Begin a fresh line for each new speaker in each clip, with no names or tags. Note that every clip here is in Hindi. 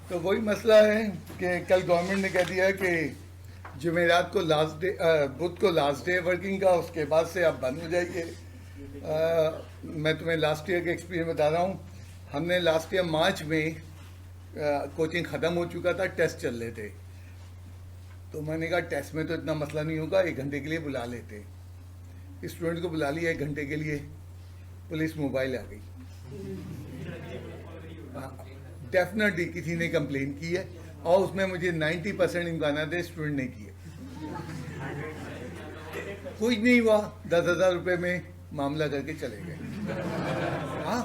तो वही मसला है कि कल गवर्नमेंट ने कह दिया है कि जुमेरात को लास्ट डे, बुध को लास्ट डे वर्किंग का, उसके बाद से आप बंद हो जाइए। मैं तुम्हें लास्ट ईयर का एक्सपीरियंस बता रहा हूँ। हमने लास्ट ईयर मार्च में कोचिंग ख़त्म हो चुका था, टेस्ट चल रहे थे। तो मैंने कहा टेस्ट में तो इतना मसला नहीं होगा, 1 घंटे के लिए बुला लेते। स्टूडेंट को बुला लिया 1 घंटे के लिए, पुलिस मोबाइल आ गई। डेफिनेटली किसी ने कंप्लेन की है और उसमें मुझे 90% इम्कान है स्टूडेंट ने किए। कुछ नहीं हुआ, 10,000 रुपये में मामला करके चले गए। हाँ,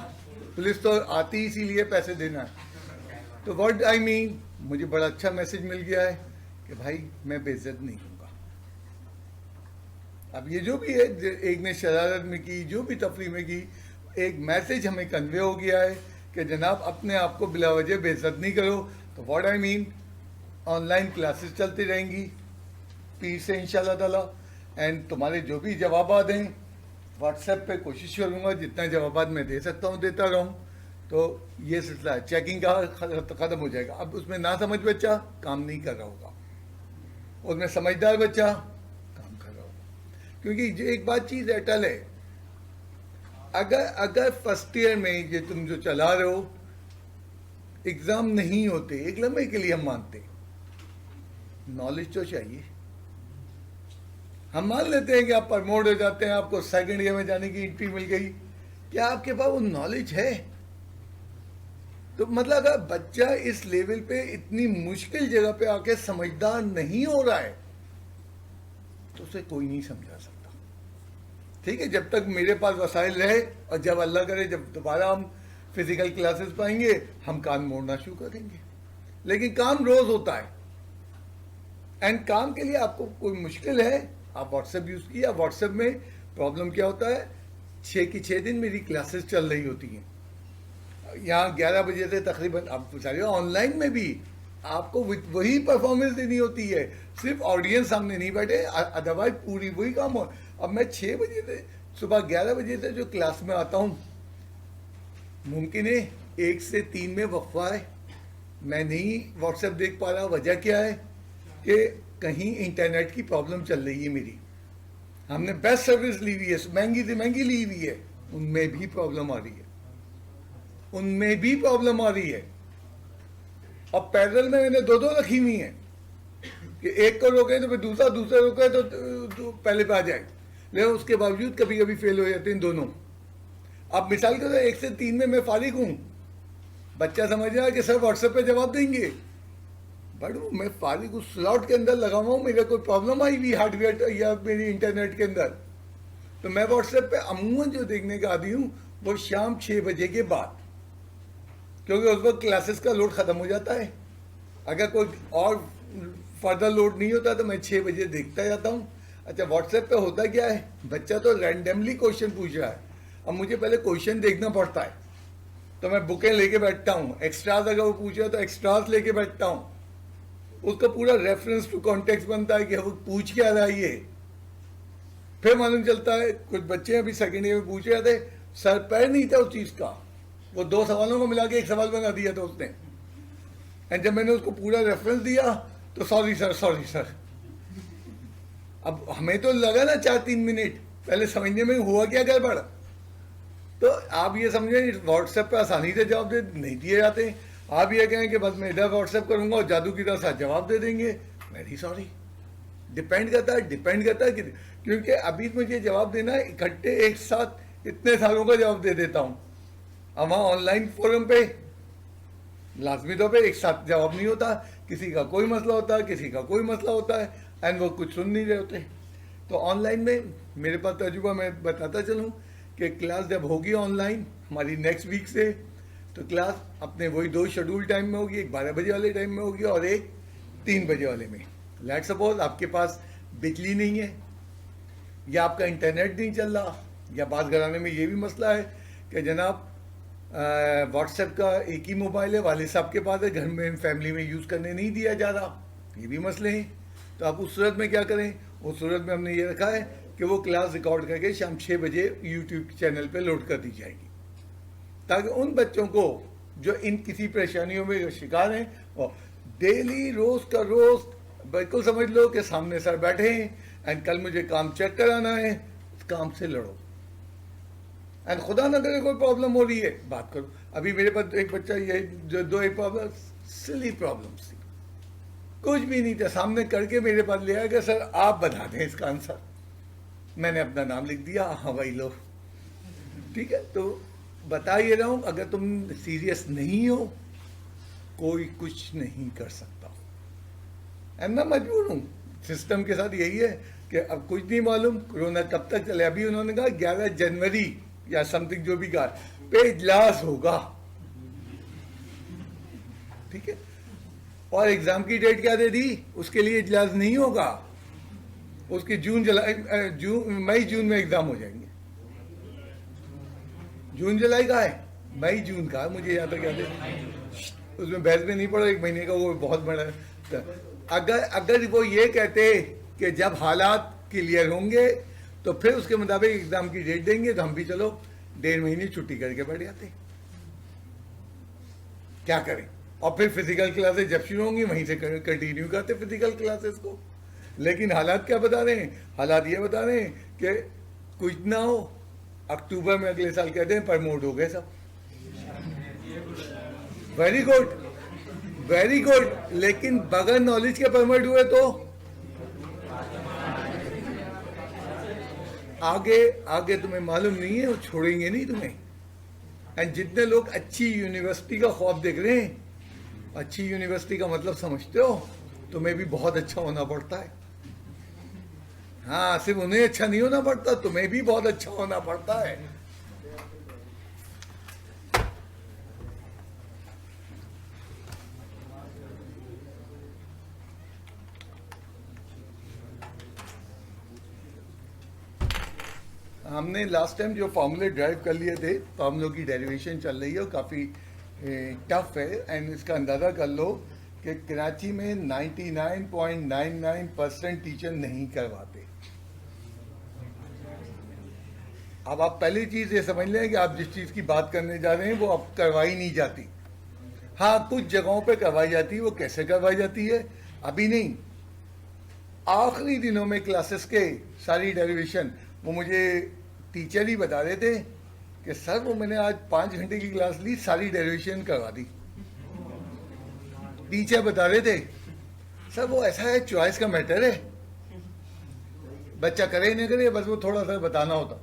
पुलिस तो आती इसीलिए पैसे देना है। तो व्हाट आई मीन, मुझे बड़ा अच्छा मैसेज मिल गया है कि भाई मैं बेइज्जत नहीं हूँगा। अब ये जो भी है, एक ने शरारत में की, जो भी तफरी में की, एक मैसेज हमें कन्वे हो गया है कि जनाब अपने आप को बिला वजह बेइज्जत नहीं करो। तो what I mean, online classes चलती रहेंगी पीर से इंशाल्लाह ताला। एंड तुम्हारे जो भी जवाब दें व्हाट्सएप पे कोशिश करूँगा जितना जवाब मैं दे सकता हूँ देता रहूँ। तो ये सिलसिला है, चेकिंग का ख़त्म हो जाएगा। अब उसमें ना समझ बच्चा काम नहीं कर रहा होगा, उसमें समझदार बच्चा काम कर रहा होगा। क्योंकि जो एक बात चीज़ अटल है, अगर फर्स्ट ईयर में ये तुम जो चला रहे हो एग्ज़ाम नहीं होते, एक लम्हे के लिए हम मानते, नॉलेज तो चाहिए। हम मान लेते हैं कि आप प्रमोट हो जाते हैं, आपको सेकंड ईयर में जाने की एंट्री मिल गई, क्या आपके पास वो नॉलेज है? तो मतलब अगर बच्चा इस लेवल पे इतनी मुश्किल जगह पे आके समझदार नहीं हो रहा है तो उसे कोई नहीं समझा सकता। ठीक है, जब तक मेरे पास वसाइल रहे और जब अल्लाह करे जब दोबारा हम फिजिकल क्लासेस पाएंगे हम कान मोड़ना शुरू करेंगे। लेकिन काम रोज होता है, एंड काम के लिए आपको कोई मुश्किल है, आप व्हाट्सएप यूज़ किया। व्हाट्सएप में प्रॉब्लम क्या होता है, 6 की 6 दिन मेरी क्लासेस चल रही होती हैं। यहाँ 11 बजे से तकरीबन, आप सारे ऑनलाइन में भी आपको वही परफॉर्मेंस देनी होती है, सिर्फ ऑडियंस सामने नहीं बैठे, अदरवाइज पूरी वही काम हो। अब मैं 6 बजे से सुबह 11 बजे से जो क्लास में आता हूँ, मुमकिन है 1 से 3 में वक्फा है, मैं नहीं व्हाट्सएप देख पा रहा। वजह क्या है कि कहीं इंटरनेट की प्रॉब्लम चल रही है मेरी। हमने बेस्ट सर्विस ली हुई है, महंगी से महंगी ली हुई है, उनमें भी प्रॉब्लम आ रही है, उनमें भी प्रॉब्लम आ रही है। और पैरेलल में मैंने 2 रखी हुई हैं कि एक को रोके तो फिर दूसरा रोके तो पहले पे आ जाए, लेकिन उसके बावजूद कभी कभी फेल हो जाते हैं दोनों। अब मिसाल के 1 से 3 में मैं फारिग हूँ, बच्चा समझ रहा है कि सर व्हाट्सएप पे जवाब देंगे, बट मैं फारिग उस स्लॉट के अंदर लगा हुआ हूँ, मेरा कोई प्रॉब्लम आई हुई हार्डवेयर या मेरी इंटरनेट के अंदर, तो मैं व्हाट्सएप पे अमूमन जो देखने का आदि हूँ वो शाम 6 बजे के बाद, क्योंकि उस वक्त क्लासेस का लोड ख़त्म हो जाता है। अगर कोई और फर्दर लोड नहीं होता तो मैं 6 बजे देखता जाता हूँ। अच्छा, व्हाट्सएप पे होता क्या है, बच्चा तो रैंडमली क्वेश्चन पूछ रहा है, अब मुझे पहले क्वेश्चन देखना पड़ता है, तो मैं बुकें लेके बैठता हूँ। एक्स्ट्राज अगर वो पूछ रहा है तो एक्स्ट्राज लेके बैठता हूँ, उसका पूरा रेफरेंस टू कॉन्टेक्स्ट बनता है कि वो पूछ क्या रहा है ये। फिर मालूम चलता है, कुछ बच्चे अभी सेकेंड ईयर में पूछ रहे थे, सर पैर नहीं था उस चीज़ का, वो 2 सवालों को मिला के एक सवाल बना दिया था उसने। एंड जब मैंने उसको पूरा रेफरेंस दिया तो सॉरी सर। अब हमें तो लगा ना 4-3 मिनट पहले समझने में हुआ क्या गड़बड़। तो आप ये समझें व्हाट्सएप पे आसानी से जवाब दे नहीं दिए जाते। आप ये कहें कि बस मैं इधर व्हाट्सएप करूंगा और जादू की तरह साथ जवाब दे देंगे, वेरी सॉरी। डिपेंड करता है कि, क्योंकि अभी मुझे जवाब देना है इकट्ठे एक साथ इतने सालों का जवाब दे देता हूँ। अब वहाँ ऑनलाइन फोरम पे लाजमी तौर पे एक साथ जवाब नहीं होता, किसी का कोई मसला होता है, किसी का कोई मसला होता है, एंड वो कुछ सुन नहीं रहे होते। तो ऑनलाइन में मेरे पास तजुर्बा, मैं बताता चलूँ कि क्लास जब होगी ऑनलाइन हमारी नेक्स्ट वीक से, तो क्लास अपने वही 2 शेड्यूल टाइम में होगी, एक 12 बजे वाले टाइम में होगी और एक 3 बजे वाले में। लेट्स सपोज आपके पास बिजली नहीं है या आपका इंटरनेट नहीं चल रहा, या बात घराने में ये भी मसला है कि जनाब व्हाट्सएप का एक ही मोबाइल है, वाले साहब के पास है, घर में फैमिली में यूज़ करने नहीं दिया जा रहा, ये भी मसले हैं। तो आप उस सूरत में क्या करें, उस सूरत में हमने ये रखा है कि वो क्लास रिकॉर्ड करके शाम 6 बजे यूट्यूब चैनल पे लोड कर दी जाएगी, ताकि उन बच्चों को जो इन किसी परेशानियों में शिकार हैं, और डेली रोज का रोज बिल्कुल समझ लो कि सामने सर बैठे हैं एंड कल मुझे काम चेक कराना है, उस काम से लड़ो। एंड खुदा ना करे कोई प्रॉब्लम हो रही है, बात करो। अभी मेरे पास एक बच्चा ये जो दो एक प्रॉब्लम, सिली प्रॉब्लम्स थी, कुछ भी नहीं था, सामने करके मेरे पास ले आया कि सर आप बता दें इसका आंसर। मैंने अपना नाम लिख दिया, हाँ भाई लो, ठीक है। तो बता ये रहा हूं, अगर तुम सीरियस नहीं हो कोई कुछ नहीं कर सकता। एंड मैं मजबूर हूं, सिस्टम के साथ यही है कि अब कुछ नहीं मालूम कोरोना कब तक चले। अभी उन्होंने कहा 11 जनवरी या समथिंग जो भी कहा पे इजलास होगा, ठीक है। और एग्जाम की डेट क्या दे दी, उसके लिए इजलास नहीं होगा, उसके मई जून में एग्जाम हो जाएंगे। जून जुलाई का है, मई जून का है, मुझे यहाँ तक याद है। उसमें बहस में नहीं पड़ा, 1 महीने का वो बहुत बड़ा है। अगर वो ये कहते कि जब हालात क्लियर होंगे तो फिर उसके मुताबिक एग्जाम की डेट देंगे, तो हम भी चलो 1.5 महीने छुट्टी करके बैठ जाते। क्या करें, और फिर फिजिकल क्लासेस जब शुरू होंगी वहीं से कंटिन्यू करते फिजिकल क्लासेस को। लेकिन हालात क्या बता रहे हैं, हालात ये बता रहे हैं कि कुछ ना हो, अक्टूबर में अगले साल कहते हैं प्रमोट हो गए सब। वेरी गुड, वेरी गुड, लेकिन बगैर नॉलेज के प्रमोट हुए तो आगे आगे तुम्हें मालूम नहीं है, वो छोड़ेंगे नहीं तुम्हें। एंड जितने लोग अच्छी यूनिवर्सिटी का ख्वाब देख रहे हैं, अच्छी यूनिवर्सिटी का मतलब समझते हो, तुम्हें भी बहुत अच्छा होना पड़ता है। हाँ, सिर्फ उन्हें अच्छा नहीं होना पड़ता, तुम्हें भी बहुत अच्छा होना पड़ता है। हमने लास्ट टाइम जो फॉर्मूले ड्राइव कर लिए थे, तो हम लोग की डेरिवेशन चल रही है और काफ़ी टफ है। एंड इसका अंदाज़ा कर लो कि कराची में 99.99% टीचर नहीं करवाते। अब आप पहली चीज़ ये समझ लें कि आप जिस चीज़ की बात करने जा रहे हैं वो अब करवाई नहीं जाती। हाँ, कुछ जगहों पे करवाई जाती है। वो कैसे करवाई जाती है अभी नहीं, आखिरी दिनों में क्लासेस के सारी डेरिवेशन वो मुझे टीचर ही बता रहे थे कि सर वो मैंने आज 5 घंटे की क्लास ली, सारी डेरिवेशन करवा दी। टीचर बता रहे थे सर वो ऐसा है, चॉइस का मैटर है, बच्चा करे नहीं करे, बस वो थोड़ा सा बताना होता।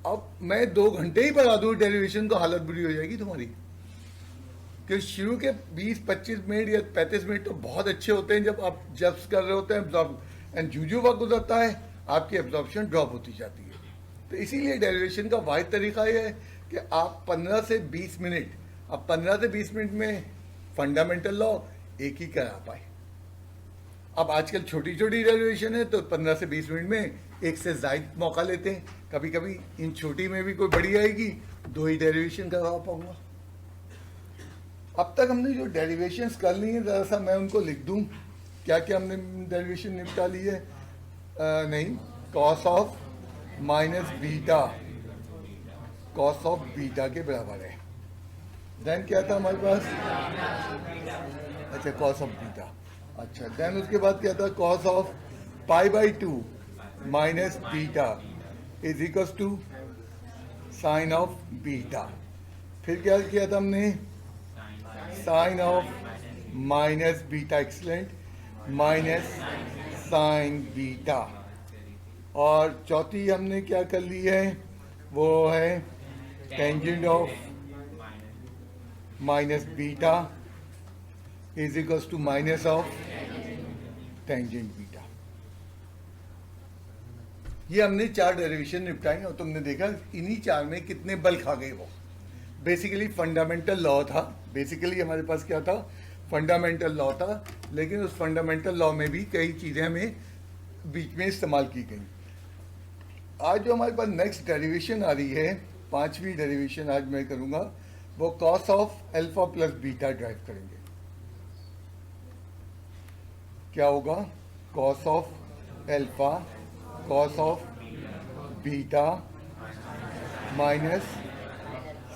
अब मैं 2 घंटे ही पढ़ा दूँ डेरिवेशन को, हालत बुरी हो जाएगी तुम्हारी। कि शुरू के 20-25 मिनट या 35 मिनट तो बहुत अच्छे होते हैं जब आप जब्स कर रहे होते हैं, एंड जूजू वक्त गुजरता है आपकी एब्जॉर्प्शन ड्रॉप होती जाती है। तो इसीलिए डेरिवेशन का वाहिद तरीका ये है कि आप 15 से 20 मिनट, अब 15 से 20 मिनट में फंडामेंटल लॉ एक ही करा पाए। अब आजकल छोटी छोटी डेरिवेशन है तो 15 से 20 मिनट में एक से ज़ायद मौका लेते हैं। कभी कभी इन छोटी में भी कोई बड़ी आएगी, 2 ही डेरिवेशन करवा पाऊंगा। अब तक हमने जो डेरिवेशंस कर ली हैं, ज़रा सा मैं उनको लिख दूं, क्या क्या हमने डेरिवेशन निपटा ली है। नहीं, cos of minus beta cos of beta के बराबर है। देन क्या था हमारे पास, अच्छा कॉस ऑफ बीटा, अच्छा देन उसके बाद क्या था, cos of π/2 minus beta is equal to sine of beta. फिर क्या किया था हमने, sine of minus beta, excellent, minus sine beta. और चौथी हमने क्या कर ली है, वो है tangent of minus beta is equal to minus of tangent beta. ये हमने 4 डेरिवेशन निपटाई और तुमने देखा इन्हीं 4 में कितने बल खा गए। वो बेसिकली फंडामेंटल लॉ था, बेसिकली हमारे पास क्या था, फंडामेंटल लॉ था। लेकिन उस फंडामेंटल लॉ में भी कई चीज़ें हमें बीच में इस्तेमाल की गई। आज जो हमारे पास नेक्स्ट डेरिवेशन आ रही है, 5वीं डेरिवेशन आज मैं करूँगा, वो cos of alpha plus beta derive करेंगे। क्या होगा, cos of alpha cos of beta minus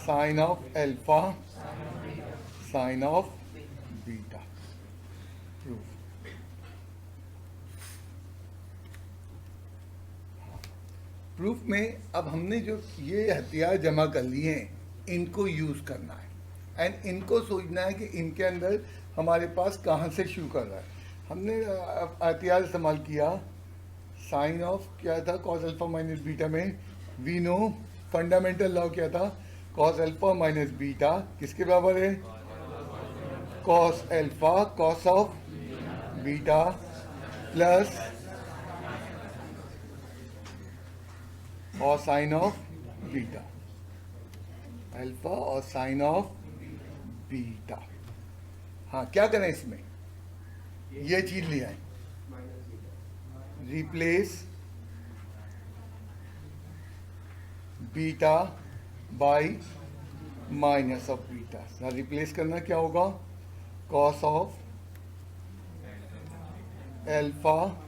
sine of alpha sine of beta. Proof. Proof में अब हमने जो ये हथियार जमा कर लिए हैं इनको यूज करना है एंड इनको सोचना है कि इनके अंदर हमारे पास कहाँ से शुरू कर रहा है। हमने हथियार इस्तेमाल किया साइन ऑफ क्या था कॉस अल्फा माइनस बीटा में, वी नो फंडामेंटल लॉ क्या था कॉस अल्फा माइनस बीटा किसके बराबर है cos alpha cos of beta plus और साइन ऑफ बीटा, अल्फा और साइन ऑफ बीटा। हाँ क्या करें इसमें, ये चीज लिया है replace beta by minus of beta. Replace करना क्या होगा कॉस ऑफ अल्फा,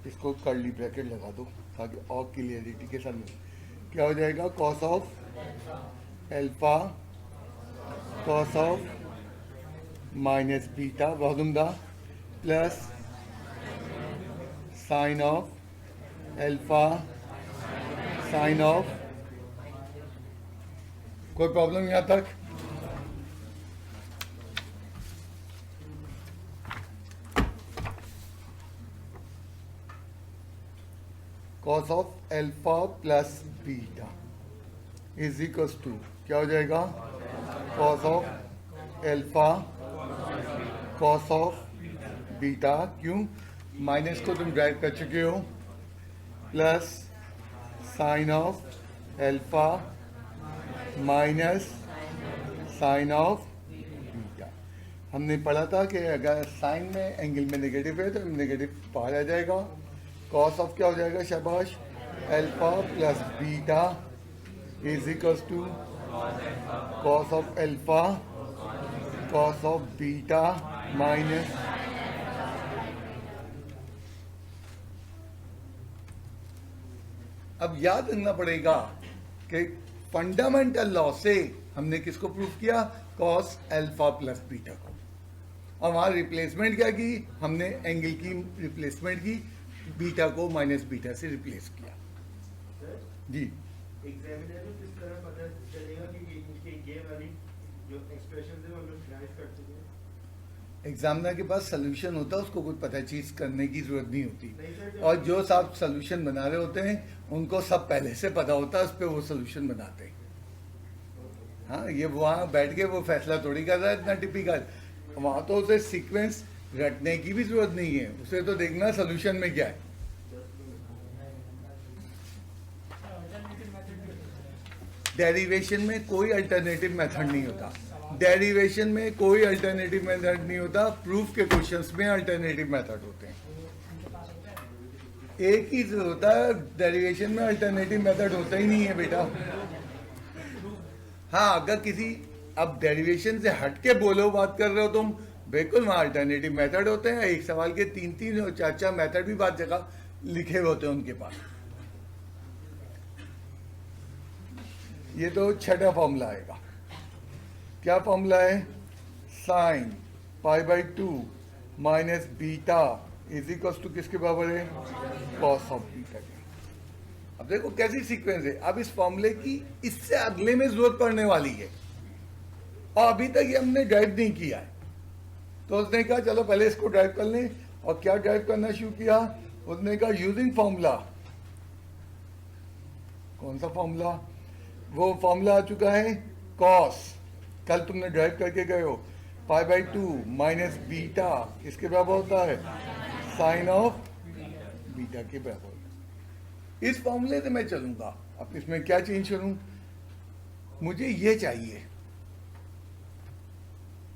इसको कर्ली ब्रैकेट लगा दो ताकि और क्लियरिटी के साथ क्या हो जाएगा cos of alpha cos of minus beta बहुत उम्दा plus sine of alpha sine of. कोई प्रॉब्लम यहाँ तक? Cos of alpha plus beta is equals to क्या हो जाएगा cos of alpha cos of beta, क्यों माइनस को तुम ड्राइव कर चुके हो, plus sine of alpha minus sine of beta. हमने पढ़ा था कि अगर साइन में एंगल में नेगेटिव है तो नेगेटिव बाहर आ जाएगा, कॉस ऑफ क्या हो जाएगा शाबाश alpha plus beta is equals to cos of alpha cos of beta minus. अब याद रखना पड़ेगा कि फंडामेंटल लॉ से हमने किसको प्रूफ किया कॉस अल्फा प्लस बीटा को, और वहां रिप्लेसमेंट क्या की हमने एंगल की रिप्लेसमेंट की, बीटा को माइनस बीटा से रिप्लेस किया। जी
एग्जामिनर को किस तरह पता चलेगा कि ये वाली जो एक्सप्रेशन है वो हम लोग ड्राइव कर चुके हैं?
एग्जामिनर के पास सोल्यूशन होता है, उसको कोई पता चीज करने की जरूरत नहीं होती,
नहीं सर,
और जो साहब सोल्यूशन बना रहे होते हैं उनको सब पहले से पता होता है, उस पर वो सोल्यूशन बनाते हैं। हाँ ये वहाँ बैठ के वो फैसला थोड़ी कर रहा है इतना टिपिकल, वहाँ तो उसे सीक्वेंस रटने की भी जरूरत नहीं है, उसे तो देखना सोल्यूशन में क्या है। डेरिवेशन में कोई अल्टरनेटिव मेथड नहीं होता, डेरिवेशन में कोई अल्टरनेटिव मेथड नहीं होता, प्रूफ के क्वेश्चंस में अल्टरनेटिव मेथड होते हैं। एक ही होता है डेरिवेशन में, अल्टरनेटिव मेथड होता ही नहीं है बेटा। हाँ अगर किसी अब डेरिवेशन से हट के बोलो बात कर रहे हो तुम, बिल्कुल वहाँ अल्टरनेटिव मेथड होते हैं, एक सवाल के 3-3 और 4-4 मेथड भी बात जगह लिखे हुए होते हैं उनके पास। ये तो छठा फॉर्मूला आएगा, क्या फॉर्मूला है sine pi by 2 minus beta is equal to किसके बराबर है कॉस ऑफ बीटा के। अब देखो कैसी सीक्वेंस है, अब इस फॉर्मूले की इससे अगले में जरूरत पड़ने वाली है, और अभी तक ये हमने ड्राइव नहीं किया है, तो उसने कहा चलो पहले इसको ड्राइव कर लें। और क्या ड्राइव करना शुरू किया, उसने कहा यूजिंग फॉर्मूला। कौन सा फॉर्मूला, वो फॉर्मूला आ चुका है कॉस, कल तुमने ड्राइव करके गए हो, पाई बाई 2 माइनस बीटा इसके बराबर होता है साइन ऑफ बीटा के बराबर होता है। इस फॉर्मूले से मैं चलूंगा, अब इसमें क्या चेंज करूं, मुझे ये चाहिए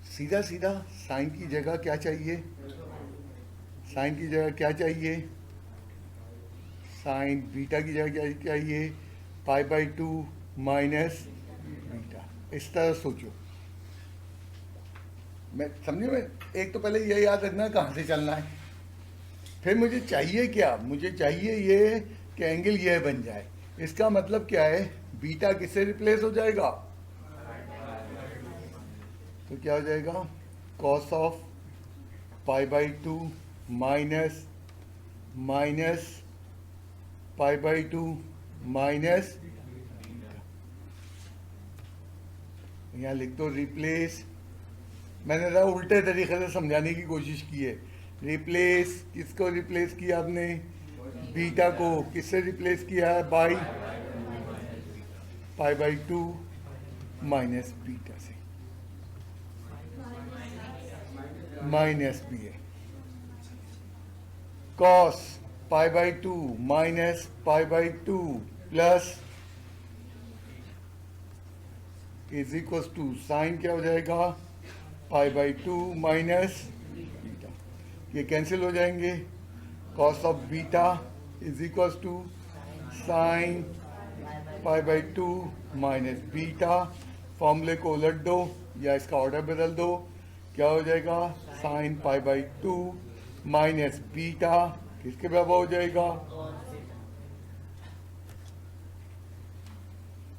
सीधा सीधा साइन की जगह क्या चाहिए, साइन की जगह क्या चाहिए, साइन बीटा की जगह क्या चाहिए पाई बाई 2 माइनस बीटा। इस तरह सोचो, मैं समझे में, एक तो पहले ये याद रखना कहाँ से चलना है, फिर मुझे चाहिए क्या, मुझे चाहिए ये कि एंगल ये बन जाए, इसका मतलब क्या है, बीटा किससे रिप्लेस हो जाएगा, तो क्या हो जाएगा cos of pi by two minus pi by two minus, यहाँ लिख दो रिप्लेस। मैंने जरा उल्टे तरीके से समझाने की कोशिश की है। रिप्लेस किसको रिप्लेस किया आपने, बीटा को किससे रिप्लेस किया है, by pi by two minus beta से, माइनस बी है। Cos pi by two minus pi by two plus is equal to sine क्या हो जाएगा, pi by two minus beta, ये कैंसिल हो जाएंगे। Cos of beta is equal to sine pi by two minus beta. फॉर्मूले को उलट दो या इसका ऑर्डर बदल दो, क्या हो जाएगा sign pi by two minus beta किसके बराबर हो जाएगा।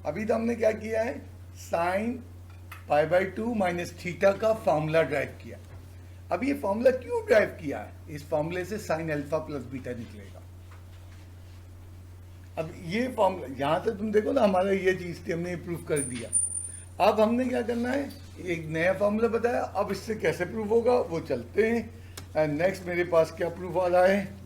अभी तो हमने क्या किया है, sine pi by two minus theta का फॉर्मूला ड्राइव किया। अब ये फॉर्मूला क्यों ड्राइव किया है, इस फॉर्मूले से साइन अल्फा प्लस बीटा निकलेगा। अब ये फॉर्मूला यहां से तुम देखो ना, हमारा ये चीज थी, हमने प्रूफ कर दिया। अब हमने क्या करना है, एक नया फॉर्मूला बताया, अब इससे कैसे प्रूफ होगा वो चलते हैं। एंड नेक्स्ट मेरे पास क्या प्रूफ आ रहा है,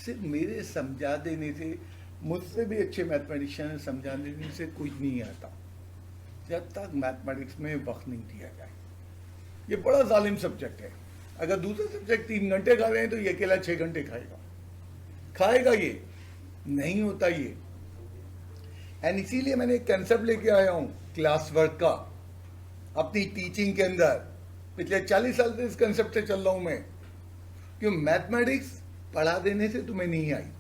सिर्फ मेरे समझा देने से, मुझसे भी अच्छे मैथमेटिशियन समझा देने से कुछ नहीं आता, जब तक मैथमेटिक्स में वक्त नहीं दिया जाए। ये बड़ा जालिम सब्जेक्ट है। अगर दूसरे सब्जेक्ट 3 घंटे खा रहे हैं तो ये अकेला 6 घंटे खाएगा ये नहीं होता ये। एंड इसीलिए मैंने एक कंसेप्ट लेके आया हूं क्लास वर्क का अपनी टीचिंग के अंदर। पिछले 40 साल से इस कंसेप्ट से चल रहा हूं मैं, क्यों मैथमेटिक्स पढ़ा देने से तुम्हें नहीं आई।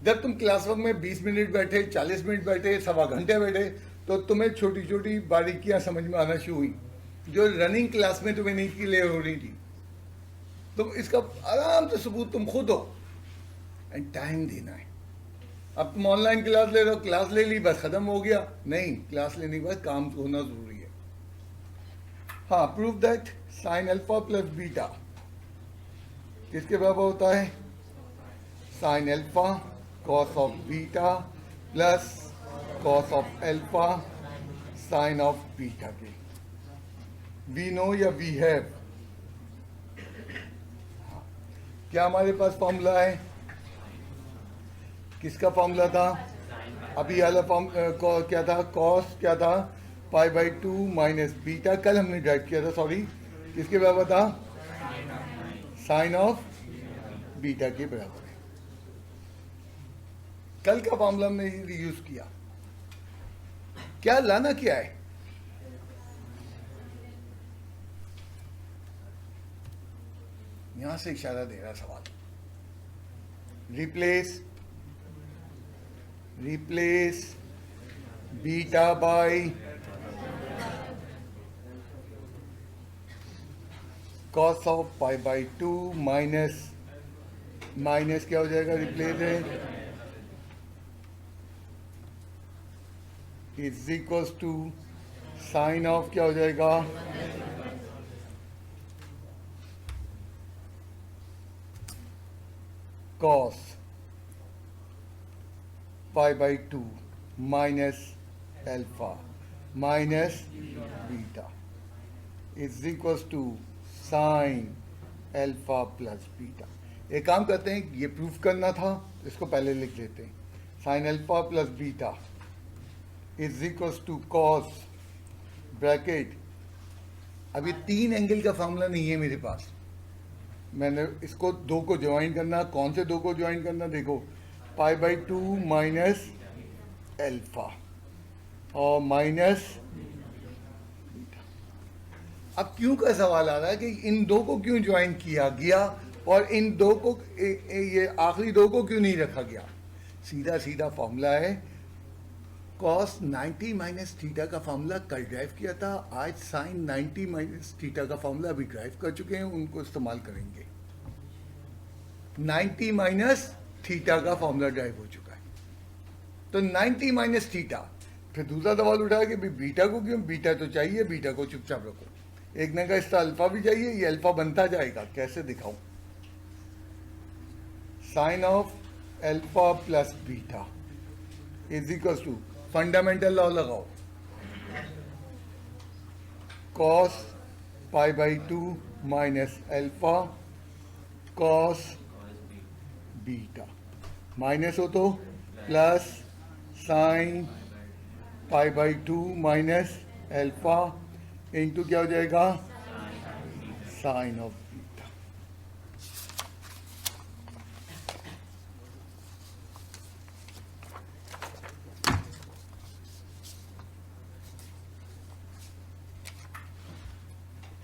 जब तुम क्लास वर्क में 20 मिनट बैठे, 40 मिनट बैठे, सवा घंटे बैठे, तो तुम्हें छोटी छोटी बारीकियां समझ में आना शुरू हुई जो रनिंग क्लास में तुम्हें नहीं क्लियर हो रही थी। तुम इसका आराम से सबूत तुम खुद हो। एंड टाइम देना है। अब तुम ऑनलाइन क्लास ले रहे हो, क्लास ले ली बस खत्म हो गया, नहीं, क्लास लेने के बाद काम होना जरूरी है। हाँ, prove that sine alpha plus beta किसके बराबर होता है, sine alpha cos of beta plus cos of alpha sine of beta के। वी नो या वी हैव, क्या हमारे पास फॉर्मूला है, किसका फॉर्मूला था, अभी वाला क्या था, कॉस क्या था, पाई बाई टू माइनस बीटा, कल हमने ड्राइव किया था, सॉरी, किसके बराबर था, साइन ऑफ बीटा के बराबर है। कल का फॉर्मूला हमने यूज किया। क्या लाना क्या है, यहां से इशारा दे रहा सवाल, replace beta by cos of pi by two minus क्या हो जाएगा, रिप्लेस है is equals to sine of क्या हो जाएगा, cos pi by two minus alpha minus beta is equals to sine alpha plus beta. एक काम करते हैं, ये प्रूफ करना था, इसको पहले लिख लेते हैं। Sine alpha plus beta is equals to cos bracket, अभी 3 एंगल का फॉर्मूला नहीं है मेरे पास, मैंने इसको 2 को ज्वाइन करना। कौन से 2 को ज्वाइन करना, देखो, पाई बाई टू माइनस एल्फा और माइनस। अब क्यों का सवाल आ रहा है कि इन 2 को क्यों ज्वाइन किया गया और इन 2 को ये आखिरी 2 को क्यों नहीं रखा गया। सीधा सीधा फॉर्मूला है, कॉस 90 माइनस थीटा का फॉर्मूला कल ड्राइव किया था, आज साइन 90 माइनस थीटा का फॉर्मूला अभी ड्राइव कर चुके हैं, उनको इस्तेमाल करेंगे। 90 माइनस थीटा का फॉर्मूला ड्राइव हो चुका है, तो 90 माइनस थीटा। फिर दूसरा सवाल उठाया कि भाई बीटा को क्यों, बीटा तो चाहिए, बीटा को चुपचाप रखो। एक ने कहा इसका अल्फा भी चाहिए, ये अल्फा बनता जाएगा, कैसे दिखाऊं? Sine of alpha plus beta is equal to, fundamental law लगाओ, cos pi by 2 minus alpha cos beta, minus हो तो plus sine pi by 2 minus alpha into क्या हो जाएगा, sine of beta.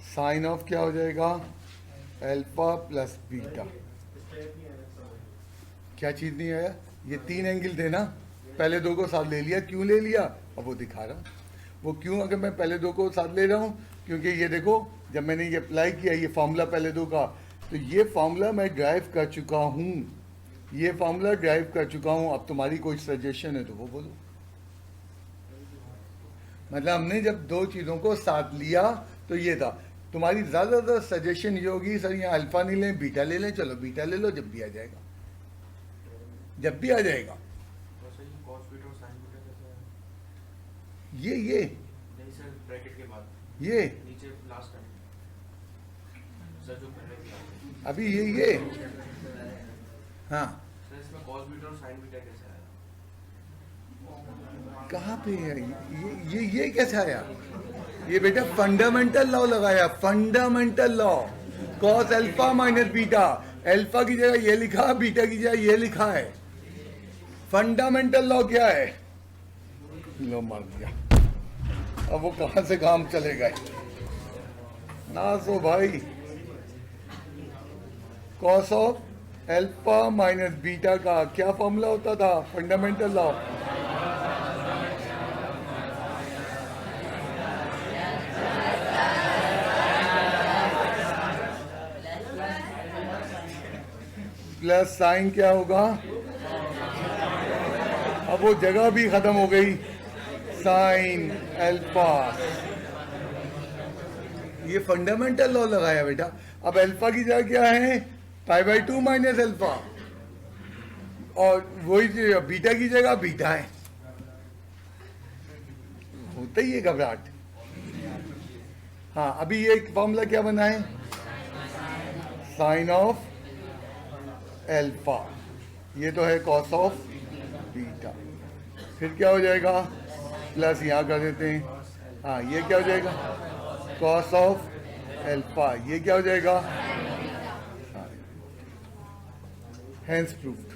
Sine of क्या हो जाएगा, अल्फा प्लस बीटा। क्या चीज नहीं आया, ये 3 एंगल थे ना, पहले 2 को साथ ले लिया, क्यों ले लिया अब वो दिखा रहा हूं। वो क्यों, अगर मैं पहले 2 को साथ ले रहा हूं, क्योंकि ये देखो जब मैंने ये अप्लाई किया ये फॉर्मूला पहले 2 का, तो ये फॉर्मूला मैं ड्राइव कर चुका हूं, ये फॉर्मूला ड्राइव कर चुका हूं। अब तुम्हारी कोई सजेशन है तो वो बोलो। मतलब हमने जब 2 चीजों को साथ लिया तो ये था। तुम्हारी ज्यादातर सजेशन ये होगी सर यहाँ अल्फा नहीं लें बीटा ले लें, चलो बीटा ले लो, जब भी आ जाएगा, जब भी आ जाएगा। ये
नहीं सर, ब्रैकेट के बाद
ये
नीचे लास्ट टाइम सर जो पहले किया
अभी ये हाँ
सर, इसमें कॉस बीटा और साइन बीटा कैसे आया?
कहाँ पे है ये कैसे आया? ये बेटा फंडामेंटल लॉ लगाया, fundamental law, cos alpha minus beta, alpha की जगह ये लिखा, बीटा की जगह ये लिखा है। फंडामेंटल लॉ क्या है? लो मार दिया, अब वो कहां से काम चलेगा ना। सो भाई cos of alpha minus beta का क्या फॉर्मूला होता था? Fundamental law. प्लस साइन क्या होगा, अब वो जगह भी खत्म हो गई, साइन अल्फा। ये फंडामेंटल लॉ लगाया बेटा। अब अल्फा की जगह क्या है, पाई बाई 2 माइनस अल्फा, और वही बीटा की जगह बीटा है। होता ही है घबराहट। हाँ, अभी ये फॉर्मूला क्या बना है, साइन ऑफ अल्फा, ये तो है कॉस ऑफ बीटा। फिर क्या हो जाएगा, प्लस यहाँ कर देते हैं, हाँ ये क्या हो जाएगा, कॉस ऑफ अल्फा, ये क्या हो जाएगा, हेंस प्रूफ्ड।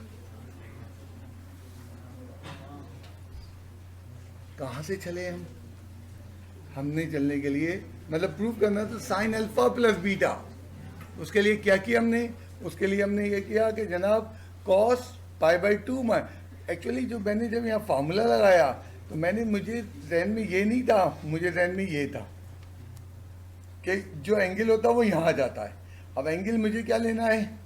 कहाँ से चले हम? हमने चलने के लिए मतलब प्रूफ करना तो साइन अल्फा प्लस बीटा। उसके लिए क्या किया हमने, उसके लिए हमने ये किया कि जनाब कॉस पाई बाई 2 में, एक्चुअली जो मैंने जब यहाँ फार्मूला लगाया तो मुझे जहन में ये नहीं था, मुझे जहन में ये था कि जो एंगल होता है वो यहाँ आ जाता है। अब एंगल मुझे क्या लेना है,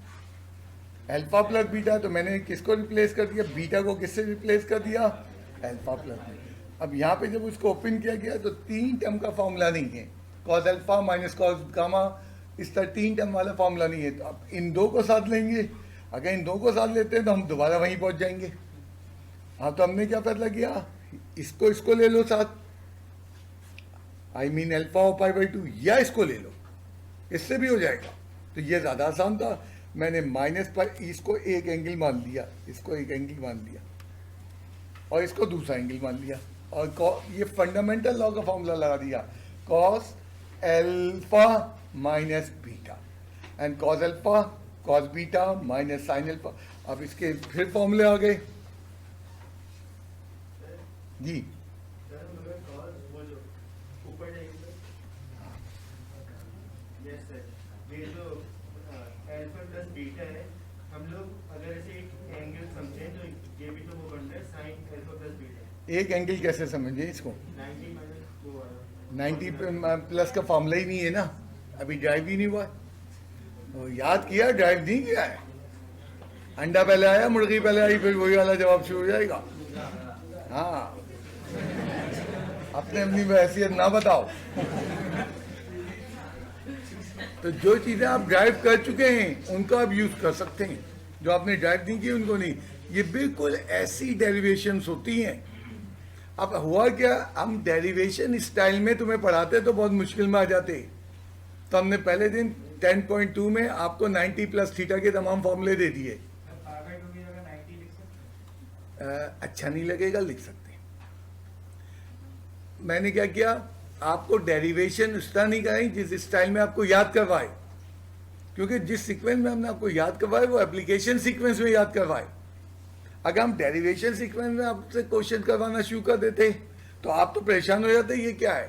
अल्फा प्लस बीटा, तो मैंने किसको रिप्लेस कर दिया, बीटा को किससे रिप्लेस कर दिया, अल्फा प्लस बीटा। अब यहाँ पे जब उसको ओपन किया गया तो 3 टर्म का फॉर्मूला नहीं है, cos alpha minus cos gamma, इस तरह 3 टर्म वाला फॉर्मूला नहीं है। तो अब इन 2 को साथ लेंगे, अगर इन 2 को साथ लेते हैं तो हम दोबारा वहीं पहुंच जाएंगे। हाँ, तो हमने क्या फैसला किया, इसको ले लो साथ, आई मीन अल्फा और पाई बाई 2, या इसको ले लो, इससे भी हो जाएगा। तो ये ज़्यादा आसान था। मैंने माइनस पाई, इसको एक एंगल मान लिया, इसको एक एंगल मान लिया, और इसको दूसरा एंगल मान लिया, और ये फंडामेंटल लॉ का फॉर्मूला लगा दिया, cos alpha minus beta and cos alpha cos beta minus sine alpha. अब इसके फिर फॉर्मूले आ गए जी।
सर मगर कॉस वो जो ऊपर जाएंगे, यस सर, ये जो अल्फा प्लस बीटा है, हम लोग अगर ऐसे एक एंगल समझें तो ये भी तो वो बनता है साइन अल्फा प्लस बीटा।
एक एंगल कैसे समझे इसको?
90 माइनस 2 आया।
90 प्लस का फॉर्मूला ही नहीं है ना, अभी ड्राइव ही नहीं हुआ है। तो याद किया, ड्राइव नहीं किया है। अंडा पहले आया, मुर्गी पहले आई, फिर वही वाला जवाब शुरू हो जाएगा। हाँ, अपने अपनी हैसियत ना बताओ। तो जो चीजें आप ड्राइव कर चुके हैं उनको आप यूज कर सकते हैं, जो आपने ड्राइव नहीं की उनको नहीं। ये बिल्कुल ऐसी डेरिवेशंस होती हैं। अब हुआ क्या, हम डेरिवेशन स्टाइल में तुम्हें पढ़ाते तो बहुत मुश्किल में आ जाते। तो हमने पहले दिन 10.2 में आपको 90 प्लस थीटा के तमाम फॉर्मूले दे दिए। अच्छा नहीं लगेगा, लिख सकते हैं। मैंने क्या किया, आपको डेरिवेशन उस तरह नहीं कराई जिस स्टाइल में आपको याद करवाए, क्योंकि जिस सीक्वेंस में हमने आपको याद करवाए वो एप्लीकेशन सीक्वेंस में याद करवाए। अगर हम डेरिवेशन सीक्वेंस में आपसे क्वेश्चन करवाना शुरू कर देते तो आप तो परेशान हो जाते, ये क्या है।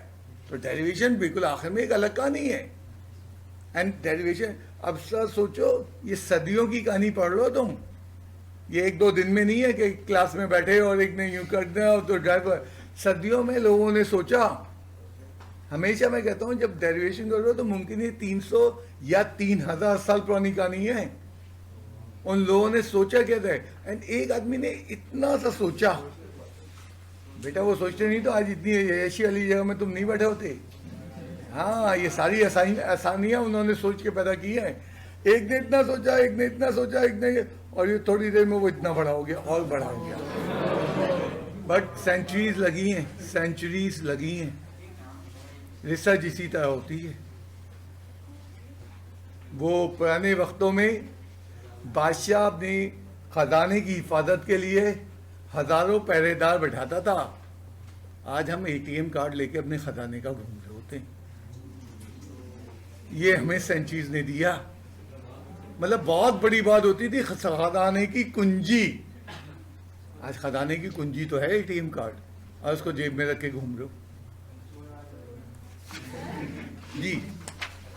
तो डेरिवेशन बिल्कुल आखिर में एक अलग कहानी है। एंड डेरिवेशन, अब सर सोचो, ये सदियों की कहानी पढ़ लो तुम। ये एक दो दिन में नहीं है कि क्लास में बैठे और एक ने यूं कर दिया और तो ड्राइवर। सदियों में लोगों ने सोचा। हमेशा मैं कहता हूं जब डेरिवेशन कर रहे हो तो मुमकिन है 300 या 3000 साल पुरानी कहानी है। उन लोगों ने सोचा क्या था, एंड एक आदमी ने इतना सा सोचा। बेटा वो सोचते नहीं तो आज इतनी ऐसी वाली जगह में तुम नहीं बैठे होते। हाँ, ये सारी आसानियां उन्होंने सोच के पैदा की है। एक ने इतना सोचा, एक ने इतना सोचा, एक ने, और ये थोड़ी देर में वो इतना बड़ा हो गया और बड़ा हो गया। बट सेंचुरीज लगी हैं, सेंचुरीज लगी हैं। रिसर्च इसी तरह होती है। वो पुराने वक्तों में बादशाह अपनी खजाने की हिफाजत के लिए हजारों पहरेदार बैठाता था। आज हम एटीएम कार्ड लेके अपने खजाने का घूम रहे होते हैं। ये हमें सेंचुरीज ने दिया। मतलब बहुत बड़ी बात होती थी खजाने की कुंजी। आज खजाने की कुंजी तो है एटीएम कार्ड, और उसको जेब में रख के घूम रहे हो। जी,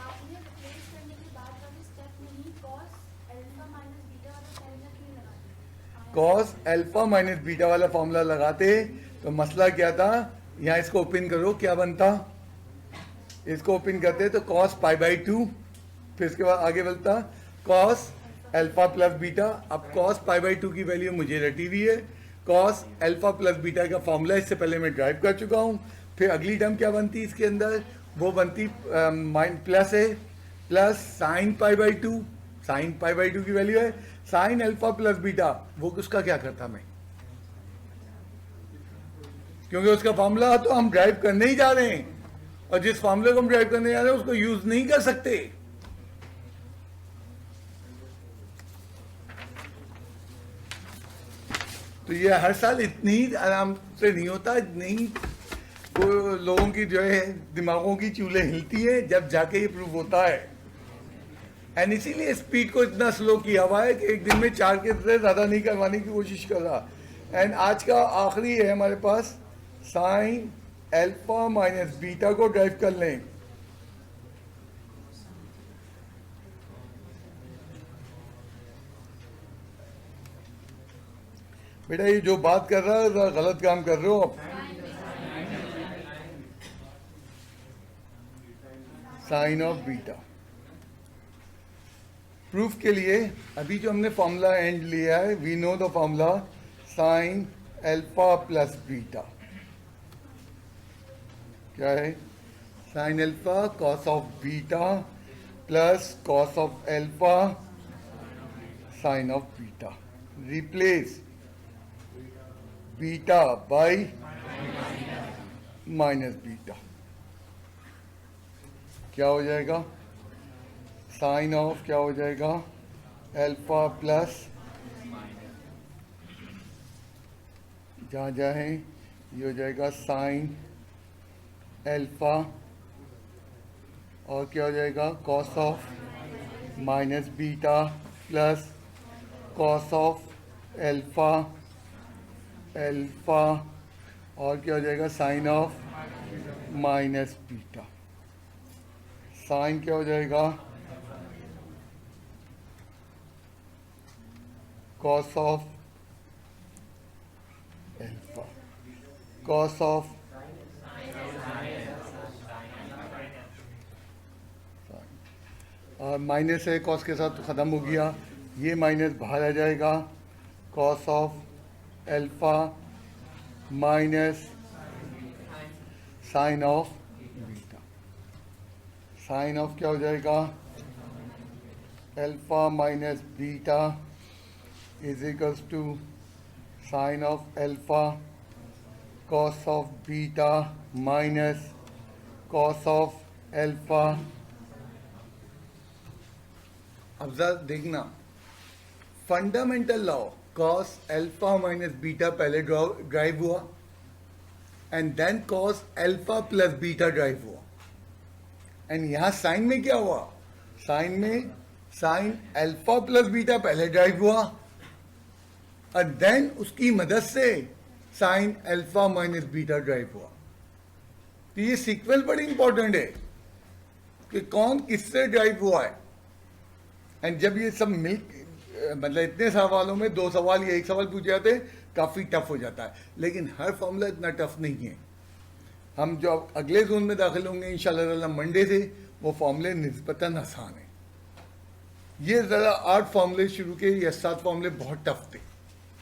आपने रिप्लेस करने के बाद वाले स्टेप में ही cos अल्फा माइनस बीटा वाला फॉर्मूला क्यों लगाते?
कॉस अल्फा माइनस बीटा वाला फॉर्मूला लगाते तो मसला क्या था, यहाँ इसको ओपन करो, क्या बनता। इसको ओपन करते तो कॉस पाई बाई 2, फिर इसके बाद आगे बढ़ता कॉस अल्फा प्लस बीटा। अब कॉस पाई बाई 2 की वैल्यू मुझे रटी हुई है। कॉस अल्फा प्लस बीटा का फॉर्मूला इससे पहले मैं ड्राइव कर चुका हूँ। फिर अगली टर्म क्या बनती इसके अंदर, वो बनती प्लस है plus sine pi by 2। Sign pi by 2 की वैल्यू है साइन अल्फा प्लस बीटा। वो उसका क्या करता मैं, क्योंकि उसका फॉर्मूला तो हम ड्राइव करने ही जा रहे हैं, और जिस फॉर्मूले को हम ड्राइव करने जा रहे हैं उसको यूज नहीं कर सकते। तो ये हर साल इतनी आराम से नहीं होता, नहीं तो लोगों की जो है दिमागों की चूल्हे हिलती है जब जाके ये प्रूव होता है। एंड इसीलिए स्पीड को इतना स्लो किया हुआ है कि एक दिन में 4 के से ज़्यादा नहीं करवाने की कोशिश कर रहा। एंड आज का आखिरी है हमारे पास, साइन अल्फा माइनस बीटा को ड्राइव कर लें। बेटा ये जो बात कर रहा है गलत काम कर रहे हो आप। साइन ऑफ बीटा प्रूफ के लिए अभी जो हमने फॉर्मूला एंड लिया है, we know the formula sine alpha plus beta क्या है, sine alpha cos of beta plus cos of alpha sine of beta. Replace beta by minus beta, क्या हो जाएगा, साइन ऑफ क्या हो जाएगा अल्फा प्लस, जहाँ जाए ये हो जाएगा साइन अल्फा, और क्या हो जाएगा cos of minus beta plus cos of alpha alpha, और क्या हो जाएगा sine of minus beta. Sine क्या हो जाएगा cos of alpha. Cos of और माइनस है कॉस के साथ तो ख़त्म हो गया, ये माइनस बाहर आ जाएगा, cos of alpha minus sine of beta. Sine of क्या हो जाएगा, alpha minus beta is equals to sine of alpha cos of beta minus cos of alpha. अब जरा देखना, fundamental law cos alpha minus beta पहले ड्राइव हुआ and then cos alpha plus beta derive हुआ, एंड यहां साइन में क्या हुआ, साइन में साइन एल्फा प्लस बीटा पहले ड्राइव हुआ और देन उसकी मदद से sine alpha minus beta derive हुआ। तो ये सीक्वेंस बड़ी इंपॉर्टेंट है कि कौन किससे ड्राइव हुआ है। एंड जब ये सब मतलब इतने सवालों में 2 सवाल या 1 सवाल पूछे जाते काफ़ी टफ हो जाता है, लेकिन हर फॉर्मूला इतना टफ नहीं है। हम जो अगले जोन में दाखिल होंगे इंशाल्लाह मंडे से, वो फॉर्मूले निस्बतन आसान है। ये ज़रा 8 फॉर्मूले शुरू के या 7 फॉर्मूले बहुत टफ थे,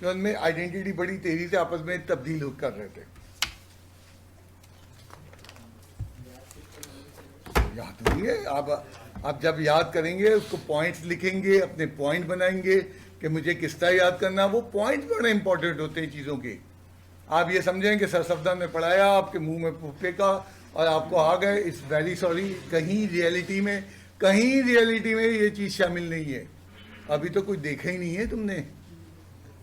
कि उनमें आइडेंटिटी बड़ी तेज़ी से आपस में तब्दील कर रहे थे। याद नहीं है, आप जब याद करेंगे उसको पॉइंट्स लिखेंगे, अपने पॉइंट बनाएंगे कि मुझे किस तरह याद करना। वो पॉइंट्स बड़े इंपॉर्टेंट होते हैं चीज़ों के। आप ये समझें कि सर सफदर ने पढ़ाया, आपके मुंह में फूफे का और आपको आ गए, इट्स वेरी सॉरी। कहीं रियलिटी में ये चीज़ शामिल नहीं है। अभी तो कुछ देखा ही नहीं है तुमने,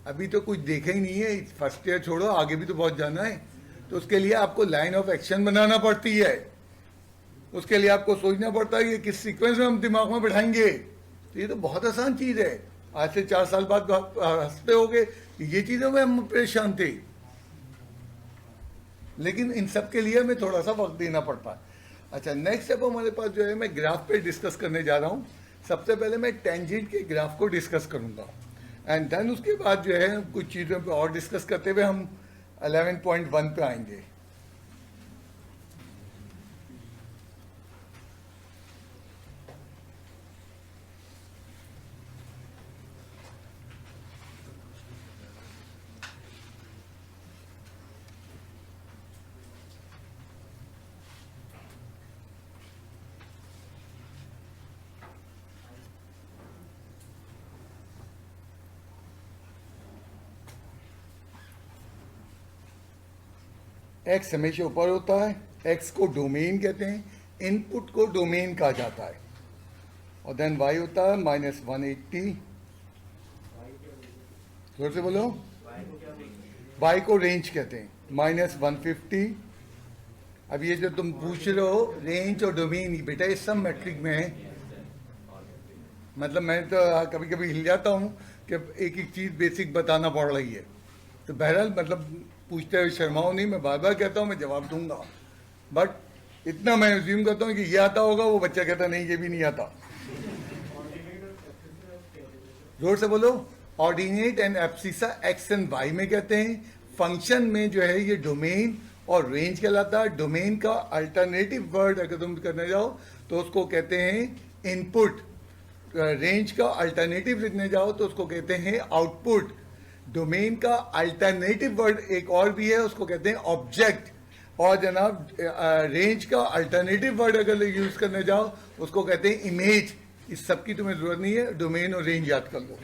अभी तो कुछ देखा ही नहीं है। फर्स्ट ईयर छोड़ो, आगे भी तो बहुत जाना है। तो उसके लिए आपको लाइन ऑफ एक्शन बनाना पड़ती है, उसके लिए आपको सोचना पड़ता है कि किस सीक्वेंस में हम दिमाग में बैठाएंगे। तो ये तो बहुत आसान चीज़ है। आज से 4 साल बाद हंसते हो गए कि ये चीज़ों में हम परेशान थे, लेकिन इन सब के लिए हमें थोड़ा सा वक्त देना पड़ता है। अच्छा, नेक्स्ट स्टेप हमारे पास जो है, मैं ग्राफ पे डिस्कस करने जा रहा हूँ। सबसे पहले मैं टेंजेंट के ग्राफ को डिस्कस करूँगा एंड देन उसके बाद जो है कुछ चीज़ों पे और डिस्कस करते हुए हम 11.1 पे आएंगे। एक्स हमेशा ऊपर होता है, एक्स को डोमेन कहते हैं, इनपुट को डोमेन कहा जाता है। और देन वाई होता है -180। जोर से बोलो, वाई को रेंज कहते हैं, -150। अब ये जो तुम पूछ रहे हो रेंज और डोमेन, बेटा ये सब मैट्रिक में है। मतलब मैं तो कभी कभी हिल जाता हूँ कि एक एक चीज़ बेसिक बताना पड़ रही है। तो बहरहाल मतलब पूछते हुए शर्माओ नहीं, मैं बार बार कहता हूँ मैं जवाब दूंगा, बट इतना मैं अज्यूम करता हूँ कि ये आता होगा, वो बच्चा कहता नहीं ये भी नहीं आता। जोर से बोलो, ordinate and abscissa X and Y में कहते हैं। फंक्शन में जो है ये डोमेन और रेंज कहलाता है। डोमेन का अल्टरनेटिव वर्ड अगर तुम करने जाओ तो उसको कहते हैं इनपुट। रेंज का अल्टरनेटिव लिखने जाओ तो उसको कहते हैं आउटपुट। डोमेन का अल्टरनेटिव वर्ड एक और भी है, उसको कहते हैं ऑब्जेक्ट। और जनाब रेंज का अल्टरनेटिव वर्ड अगर यूज करने जाओ उसको कहते हैं इमेज। इस सब की तुम्हें जरूरत नहीं है, डोमेन और रेंज याद कर लो।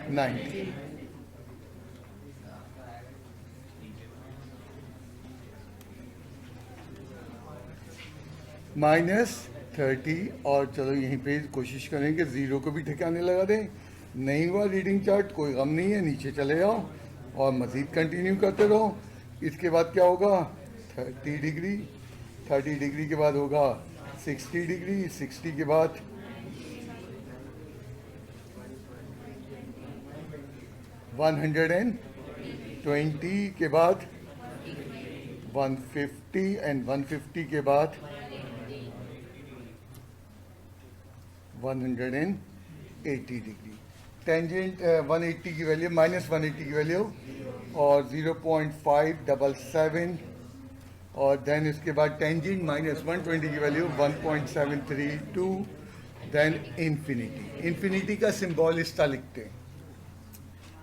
नाइन -30। और चलो यहीं पे कोशिश करें कि 0 को भी ठिकाने लगा दें। नहीं हुआ रीडिंग चार्ट, कोई गम नहीं है, नीचे चले जाओ और मज़ीद कंटिन्यू करते रहो। इसके बाद क्या होगा, 30 डिग्री, 30 डिग्री के बाद होगा 60 डिग्री, 60 के बाद 120 के बाद 150 एंड 150 के बाद 180 डिग्री। टेंजेंट 180 की वैल्यू -180 की वैल्यू और 0.577 और देन इसके बाद टेंजेंट -120 की वैल्यू 1.732 देन इन्फिनिटी का सिंबल इस तरह लिखते हैं।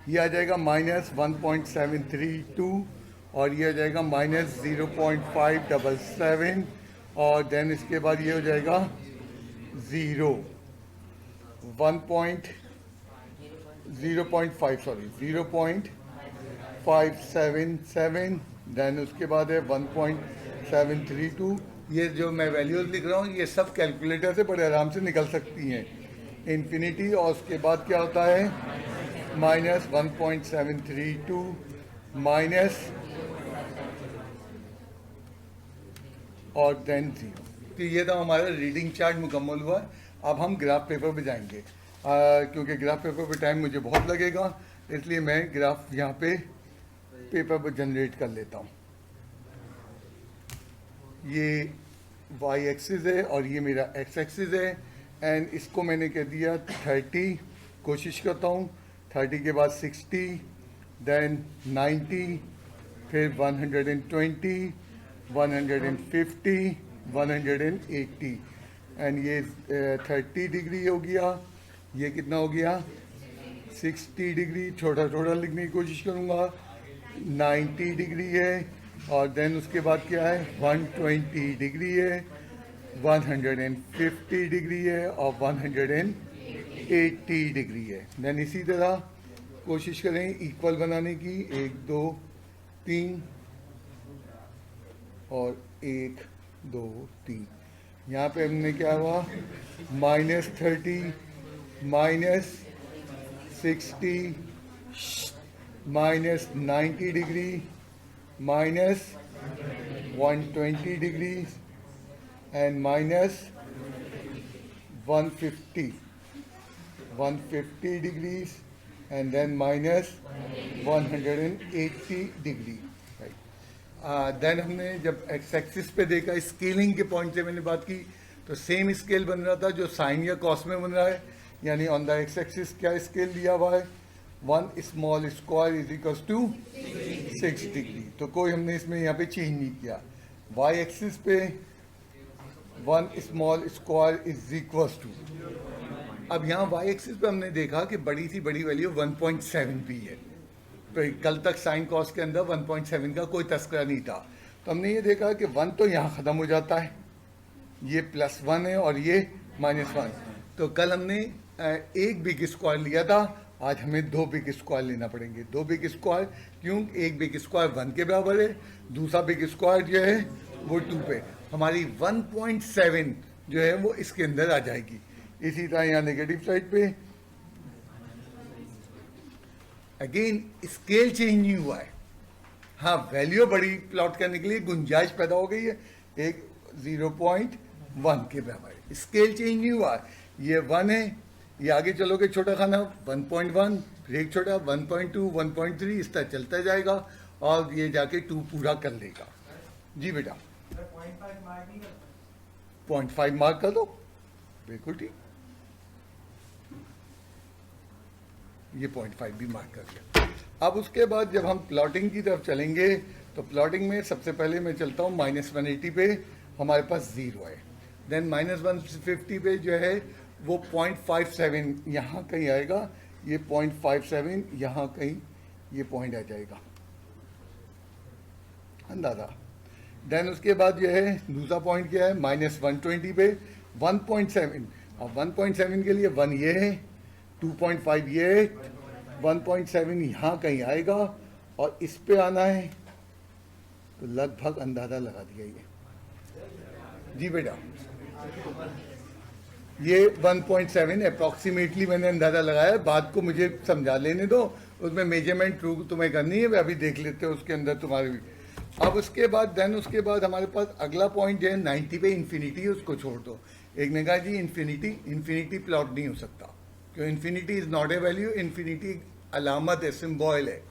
ये आ जाएगा -1.732 और ये आ जाएगा -0.577 और देन इसके बाद ये हो जाएगा 0.577 देन उसके बाद है 1.732। ये जो मैं वैल्यूज लिख रहा हूँ ये सब कैलकुलेटर से बड़े आराम से निकल सकती हैं। इन्फिनिटी और उसके बाद क्या होता है -1.732 माइनस और देन 0। तो ये तो हमारा रीडिंग चार्ट मुकम्मल हुआ। अब हम ग्राफ पेपर पे जाएंगे क्योंकि ग्राफ पेपर पे टाइम मुझे बहुत लगेगा, इसलिए मैं ग्राफ यहाँ पे पेपर पर जनरेट कर लेता हूँ। ये y एक्सिस है और ये मेरा x एक्सिस है एंड इसको मैंने कह दिया 30। कोशिश करता हूँ 30 के बाद 60 देन 90 फिर 120 150 180 एंड ये 30 डिग्री हो गया। ये कितना हो गया 60 डिग्री, छोटा छोटा लिखने की कोशिश करूँगा। 90 डिग्री है और देन उसके बाद क्या है 120 डिग्री है, 150 डिग्री है और 180 डिग्री है। देन इसी तरह कोशिश करें इक्वल बनाने की, 1 2 3 और 1 2 3। यहाँ पे हमने क्या हुआ -30 -60 -90 degree -120 degree and -150 degrees and then -180 degree. Then हमने जब एक्स एक्सिस पे देखा स्केलिंग के पॉइंट से मैंने बात की तो सेम स्केल बन रहा था जो साइन या कॉस में बन रहा है, यानी ऑन द एक्स एक्सिस क्या स्केल दिया हुआ है 1 small square is equal to 6 degree. तो कोई हमने इसमें यहाँ पे चेंज नहीं किया। वाई एक्सिस पे 1 small square is equal to, अब यहाँ वाई एक्सिस पे हमने देखा कि बड़ी सी बड़ी वैल्यू 1.7 भी है। तो कल तक साइन कॉस के अंदर 1.7 का कोई तस्करा नहीं था। तो हमने ये देखा कि 1 तो यहाँ ख़त्म हो जाता है, ये +1 है और ये -1। तो कल हमने एक बिग स्क्वायर लिया था, आज हमें 2 बिग स्क्वायर लेना पड़ेंगे। 2 बिग स्क्वायर क्यों? एक बिग स्क्वायर 1 के बराबर है, दूसरा बिग स्क्वायर जो है वो 2 पे। हमारी 1.7 जो है वो इसके अंदर आ जाएगी। इसी तरह यहाँ नेगेटिव साइड पे अगेन स्केल चेंज नहीं हुआ है। हाँ, वैल्यू बड़ी प्लॉट करने के लिए गुंजाइश पैदा हो गई है, एक 0.1 के बराबर। स्केल चेंज नहीं हुआ, ये 1 है, ये आगे चलोगे छोटा खाना 1.1 फिर एक छोटा 1.2 1.3 इस तरह चलता जाएगा और ये जाके 2 पूरा कर लेगा। जी बेटा 0.5 मार्क कर दो, बिल्कुल ठीक। ये 0.5 भी मार्क कर दिया। अब उसके बाद जब हम प्लॉटिंग की तरफ चलेंगे तो प्लॉटिंग में सबसे पहले मैं चलता हूँ -180 पे, हमारे पास 0 है। देन -150 पे जो है वो 0.57 यहाँ कहीं आएगा, ये 0.57 यहाँ कहीं ये पॉइंट आ जाएगा, अंदाजा। देन उसके बाद जो है दूसरा पॉइंट क्या है -120 पे 1.7। अब 1.7 के लिए 1 ये है, 2.5 ये है, 1.7 यहाँ कहीं आएगा और इस पे आना है। तो लगभग अंदाजा लगा दिया ये। जी बेटा ये 1.7 अप्रॉक्सीमेटली मैंने अंदाजा लगाया, बात को मुझे समझा लेने दो, उसमें मेजरमेंट ट्रू तुम्हें करनी है, वे अभी देख लेते हो उसके अंदर तुम्हारे भी। अब उसके बाद देन उसके बाद हमारे पास अगला पॉइंट जो है 90 पे इन्फिनिटी, उसको छोड़ दो। एक ने कहा जी इन्फिनिटी प्लॉट नहीं हो सकता, क्यों? Infinity is not a value, infinity अलामत है, सिम्बॉल है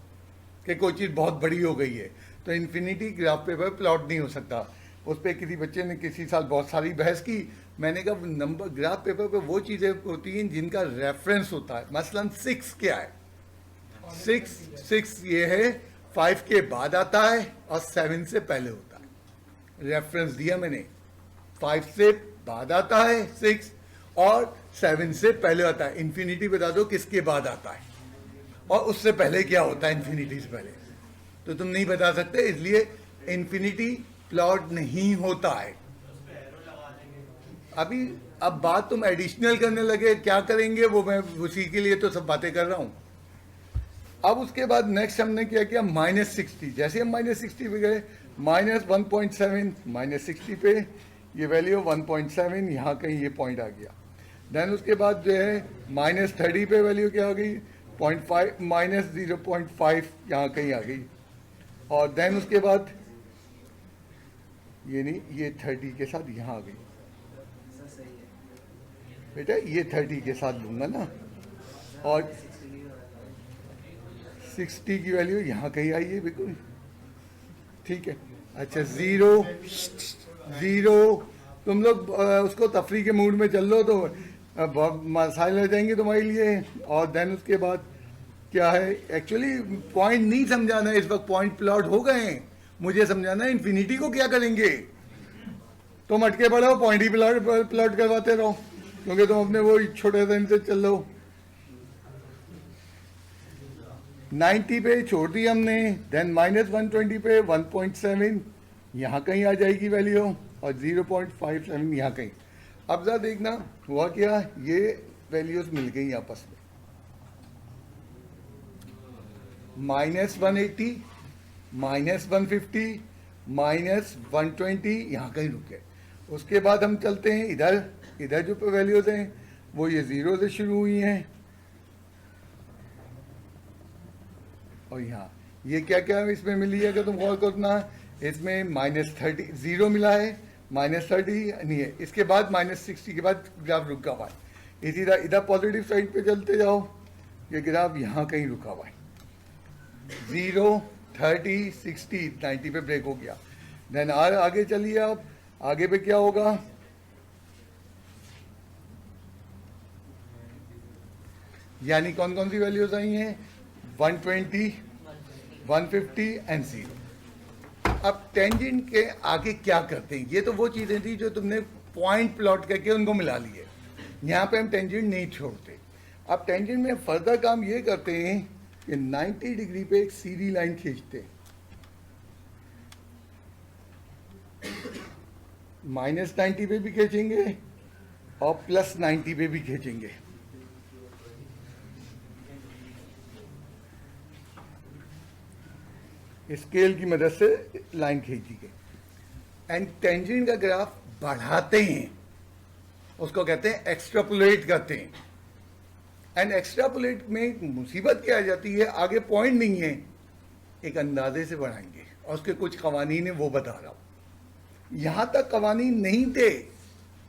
कि कोई चीज़ बहुत बड़ी हो गई है। तो इन्फिनिटी ग्राफ पेपर प्लॉट नहीं हो सकता। उस पर किसी बच्चे ने किसी साल बहुत सारी बहस की। मैंने कहा नंबर ग्राफ पेपर पे वो चीज़ें होती हैं जिनका रेफरेंस होता है। मसलन 6 क्या है, 6 ये है 5 के बाद आता है और 7 से पहले होता है। रेफरेंस दिया मैंने, 5 से बाद आता है 6 और 7 से पहले आता है। इन्फिनिटी बता दो किसके बाद आता है और उससे पहले क्या होता है इन्फिनिटी से पहले, तो तुम नहीं बता सकते, इसलिए इन्फिनिटी प्लॉट नहीं होता है। अभी अब बात तुम एडिशनल करने लगे, क्या करेंगे वो मैं उसी के लिए तो सब बातें कर रहा हूं। अब उसके बाद नेक्स्ट हमने क्या किया, -60। जैसे हम -60 पे गए, -1.7 -60 पे ये वैल्यू 1.7 यहाँ कहीं ये पॉइंट आ गया। देन उसके बाद जो है -30 पे वैल्यू क्या आ गई, 0.5 -0.5 यहाँ कहीं आ गई। और देन उसके बाद ये नहीं, ये 30 के साथ यहाँ आ गई। बेटा ये 30 के साथ लूंगा ना, और 60 की वैल्यू यहाँ कहीं आई है बिल्कुल ठीक है। अच्छा 0 तुम लोग उसको तफरी के मूड में चल लो तो बहुत मसाइल हो जाएंगे तुम्हारे लिए। और देन उसके बाद क्या है, एक्चुअली पॉइंट नहीं समझाना है इस वक्त, पॉइंट प्लॉट हो गए हैं, मुझे समझाना है इन्फिनिटी को क्या करेंगे। तुम अटके पड़े हो, पॉइंट ही प्लॉट करवाते रहो क्योंकि तुम अपने वो छोटे दिन से चल लो। 90 पे छोड़ दी हमने, देन -120 पे 1.7 यहाँ कहीं आ जाएगी वैल्यू और 0.57 यहाँ कहीं। अब जरा देखना हुआ क्या, ये वैल्यूज मिल गई आपस में, -180 -150 -120 यहाँ कहीं रुके। उसके बाद हम चलते हैं इधर, इधर जो वैल्यूज हैं वो ये 0 से शुरू हुई हैं और यहाँ ये क्या क्या इसमें मिली है, अगर तुम गौर करना, इसमें -30 0 मिला है, -30 नहीं है, इसके बाद -60 के बाद ग्राफ रुका हुआ है। इसी तरह इधर पॉजिटिव साइड पे चलते जाओ, ये ग्राफ यहाँ कहीं रुका हुआ है, 0 30 60 90 पे ब्रेक हो गया। देन आगे चलिए, आप आगे पे क्या होगा, यानी कौन कौन सी वैल्यूज आई हैं, 120 150 एंड 0। अब टेंजेंट के आगे क्या करते हैं, ये तो वो चीज़ें थी जो तुमने पॉइंट प्लॉट करके उनको मिला लिए। यहाँ पे हम टेंजेंट नहीं छोड़ते। अब टेंजेंट में फर्दर काम ये करते हैं कि 90 डिग्री पे एक सीधी लाइन खींचते हैं, -90 पे भी खींचेंगे और +90 पे भी खींचेंगे। स्केल की मदद से लाइन खींची गई एंड टेंजेंट का ग्राफ बढ़ाते हैं, उसको कहते हैं एक्सट्रापोलेट करते हैं। एंड एक्सट्रापोलेट में मुसीबत क्या आ जाती है, आगे पॉइंट नहीं है, एक अंदाजे से बढ़ाएंगे और उसके कुछ कवानीन है वो बता रहा हूं। यहां तक कवानीन नहीं थे,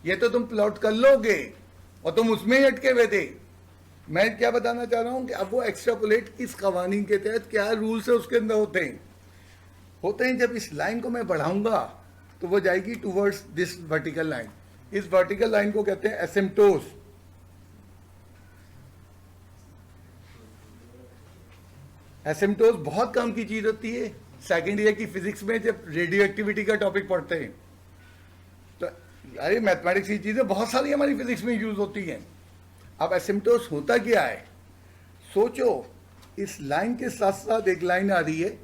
ये तो तुम प्लॉट कर लोगे और तुम उसमें ही अटके हुए थे। मैं क्या बताना चाह रहा हूं कि अब वो एक्सट्रापोलेट किस कवानीन के तहत, क्या रूल्स है उसके अंदर होते हैं। जब इस लाइन को मैं बढ़ाऊंगा तो वो जाएगी टूवर्ड्स दिस वर्टिकल लाइन। इस वर्टिकल लाइन को कहते हैं एसिम्पटोस। एसिम्पटोस बहुत काम की चीज होती है। सेकेंड ईयर की फिजिक्स में जब रेडियो एक्टिविटी का टॉपिक पढ़ते हैं तो अरे मैथमेटिक्स की चीजें बहुत सारी हमारी फिजिक्स में यूज होती हैं। अब एसिम्पटोस होता क्या है, सोचो, इस लाइन के साथ साथ एक लाइन आ रही है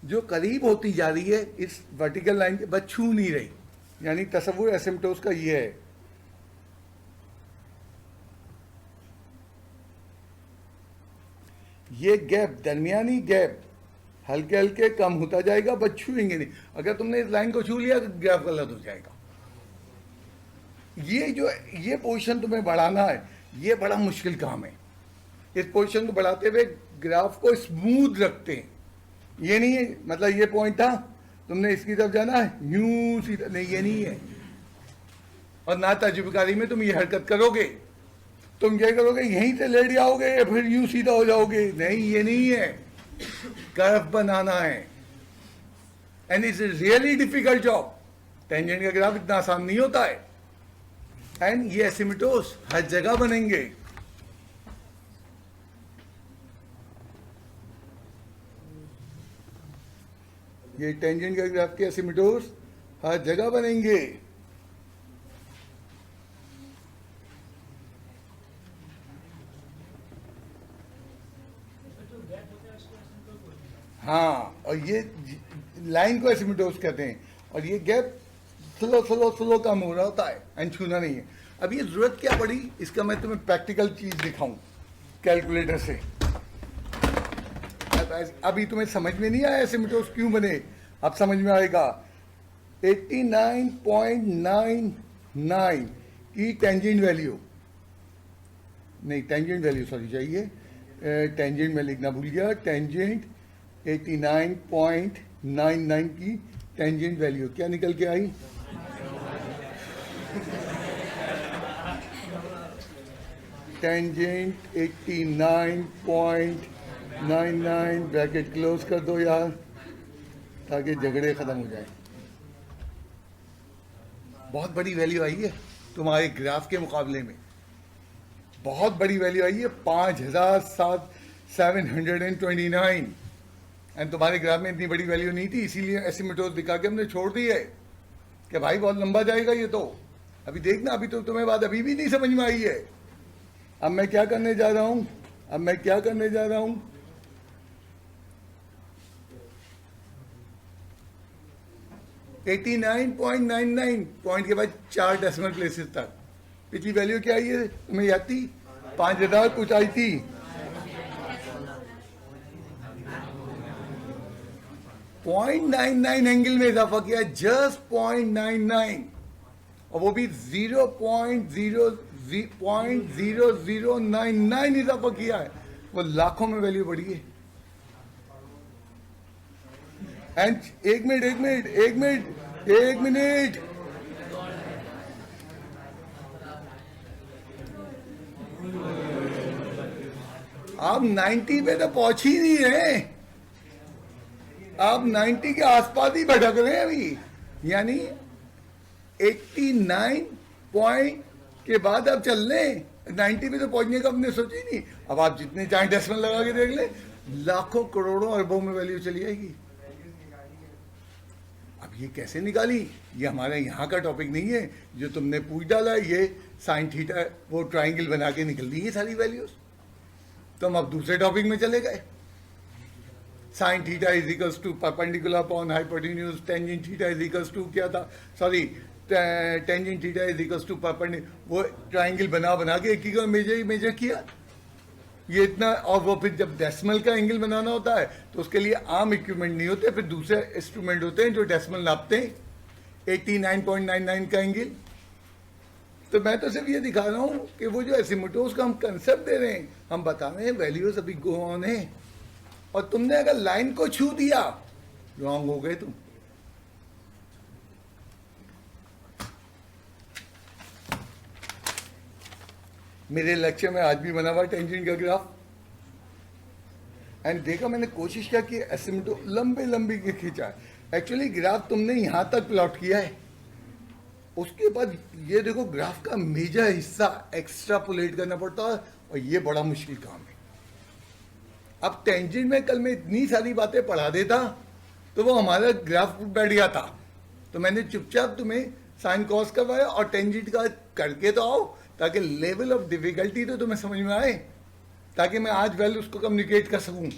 जो करीब होती जा रही है इस वर्टिकल लाइन के, बस छू नहीं रही, यानी तस्वुर एसिम्पटोस का ये है। ये गैप, दरमियानी गैप हल्के हल्के कम होता जाएगा, बस छूएंगे नहीं। अगर तुमने इस लाइन को छू लिया तो ग्राफ गलत हो जाएगा। ये पोजीशन तुम्हें बढ़ाना है, ये बड़ा मुश्किल काम है। इस पोजीशन को बढ़ाते हुए ग्राफ को स्मूथ रखते हैं। ये नहीं है मतलब ये पॉइंट था, तुमने इसकी तरफ जाना है यूं सीधा, नहीं ये नहीं है। और ना तजुर्बेकारी में तुम ये हरकत करोगे, तुम क्या करोगे, यहीं से लेट जाओगे या फिर यूं सीधा हो जाओगे, नहीं ये नहीं है। कर्व बनाना है and it's really difficult job. Tangent का ग्राफ इतना आसान नहीं होता है। एंड ये एसिमिटोस हर जगह बनेंगे। ये टेंजेंट का ग्राफ के एसिमिटोस हर जगह बनेंगे। हाँ, और ये लाइन को एसिमिटोस कहते हैं, और ये गैप स्लो कम हो रहा होता है एंड छूना नहीं है। अब ये जरूरत क्या पड़ी, इसका मैं तुम्हें प्रैक्टिकल चीज दिखाऊं कैलकुलेटर से। अभी तुम्हें समझ में नहीं आया एसिमिटोस क्यों बने, अब समझ में आएगा। 89.99 की टेंजेंट वैल्यू, नहीं टेंजेंट वैल्यू सॉरी चाहिए, टेंजेंट में लिखना भूल गया। टेंजेंट 89.99 की टेंजेंट वैल्यू क्या निकल के आई? टेंजेंट 89.99 ब्रैकेट क्लोज कर दो यार, ताकि झगड़े खत्म हो जाए। बहुत बड़ी वैल्यू आई है तुम्हारे ग्राफ के मुकाबले में, बहुत बड़ी वैल्यू आई है 5729। एंड तुम्हारे ग्राफ में इतनी बड़ी वैल्यू नहीं थी, इसीलिए एसिमिटोस दिखा के हमने छोड़ दी है कि भाई बहुत लंबा जाएगा ये तो। अभी देखना, अभी तो तुम्हें बात अभी भी नहीं समझ में आई है। अब मैं क्या करने जा रहा हूं, 89.99 पॉइंट के बाद 4 डेसिमल प्लेसेस तक। पिछली वैल्यू क्या आई है तुम्हें याद थी? 5000 कुछ आई थी। .99 एंगल में इजाफा किया, जस्ट 0.99, और वो भी 0.0099 इजाफा किया है। वो लाखों में वैल्यू बढ़ी है। एंड एक मिनट आप 90 पे तो पहुंच ही नहीं रहे, आप 90 के आसपास ही भटक रहे हैं अभी। यानी 89 पॉइंट के बाद आप चल लें, 90 पे तो पहुंचने का आपने सोचा ही नहीं। अब आप जितने चाहे डेसिमल लगा के देख ले, लाखों करोड़ों अरबों में वैल्यू चली जाएगी। अब ये कैसे निकाली, ये हमारे यहाँ का टॉपिक नहीं है। जो तुमने पूछ डाला ये साइन थीटा, वो ट्राइंगल बना के निकल दी है सारी वैल्यूज। तो हम अब दूसरे टॉपिक में चले गए। Sine theta is equals to perpendicular upon hypotenuse, tangent theta is equals to क्या था, sorry tangent theta is equals to perpendicular, वो ट्राइंगल बना के एक ही को मेजर किया ये इतना। और वो फिर जब डेसिमल का एंगल बनाना होता है तो उसके लिए आम इक्विपमेंट नहीं होते, फिर दूसरे इंस्ट्रूमेंट होते हैं जो डेसिमल नापते हैं। 89.99 का एंगल। तो मैं तो सिर्फ ये दिखा रहा हूँ कि वो जो एसिमिटोस का हम कंसेप्ट दे रहे हैं, हम बता रहे हैं वैल्यूज अभी गो ऑन है, और तुमने अगर लाइन को छू दिया रॉन्ग हो गए तुम। मेरे लेक्चर में आज भी बना हुआ टेंजेंट का ग्राफ, एंड देखा मैंने कोशिश किया कि एसिमिटो लंबे के खींचा है। एक्चुअली ग्राफ तुमने यहां तक प्लॉट किया है, उसके बाद ये देखो ग्राफ का मेजर हिस्सा एक्स्ट्रापोलेट करना पड़ता है, और ये बड़ा मुश्किल काम है। अब टेंजेंट में कल मैं इतनी सारी बातें पढ़ा देता तो वो हमारा ग्राफ बैठ गया था, तो मैंने चुपचाप तुम्हें साइन कॉस करवाया और टेंजेंट का करके तो आओ, ताकि लेवल ऑफ डिफिकल्टी तो तुम्हें समझ में आए, ताकि मैं आज वैल्यूज को कम्युनिकेट कर सकूं।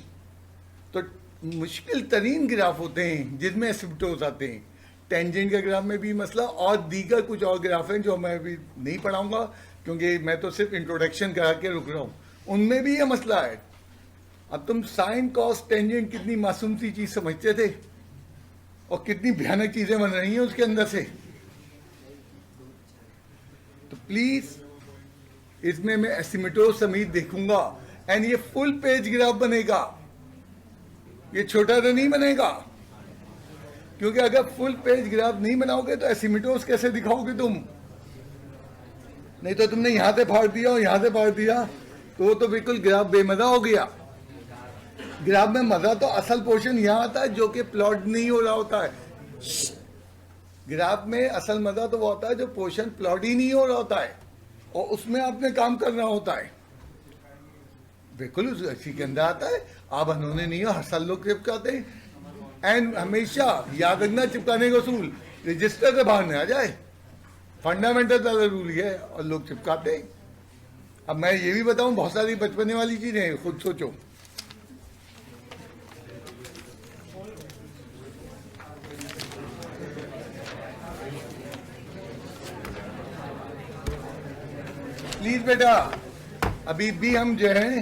तो मुश्किल तरीन ग्राफ होते हैं जिसमें एसिमिटोस आते हैं। टेंजेंट के ग्राफ में भी मसला, और दीगर कुछ और ग्राफ हैं जो मैं अभी नहीं पढ़ाऊंगा क्योंकि मैं तो सिर्फ इंट्रोडक्शन करा के रुक रहा हूँ, उनमें भी ये मसला है। अब तुम साइन कॉस टेंजेंट कितनी मासूम सी चीज समझते थे, और कितनी भयानक चीजें बन रही हैं उसके अंदर से। तो प्लीज इसमें मैं एसिमिटोस समेत देखूंगा, एंड ये फुल पेज ग्राफ बनेगा, ये छोटा तो नहीं बनेगा, क्योंकि अगर फुल पेज ग्राफ नहीं बनाओगे तो एसिमिटोस कैसे दिखाओगे तुम? नहीं तो तुमने यहां से फाड़ दिया और यहां से फाड़ दिया तो वो तो बिल्कुल ग्राफ बेमजा हो गया। ग्राफ में मजा तो असल पोर्शन यहां आता है जो कि प्लॉट नहीं हो रहा होता है। ग्राफ में असल मजा तो वो होता है जो पोर्शन प्लॉट ही नहीं हो रहा होता है और उसमें आपने काम करना होता है। बिल्कुल उसी के अंदर आता है। आप उन्होंने नहीं हो, हर साल लोग चिपकाते हैं। एंड हमेशा याद रखना चिपकाने का उसूल रजिस्टर से बाहर न आ जाए, फंडामेंटल वाला रूल ही है और लोग चिपकाते हैं। अब मैं ये भी बताऊं, बहुत सारी बचपने वाली चीजें हैं, खुद सोचो। प्लीज बेटा, अभी भी हम जो है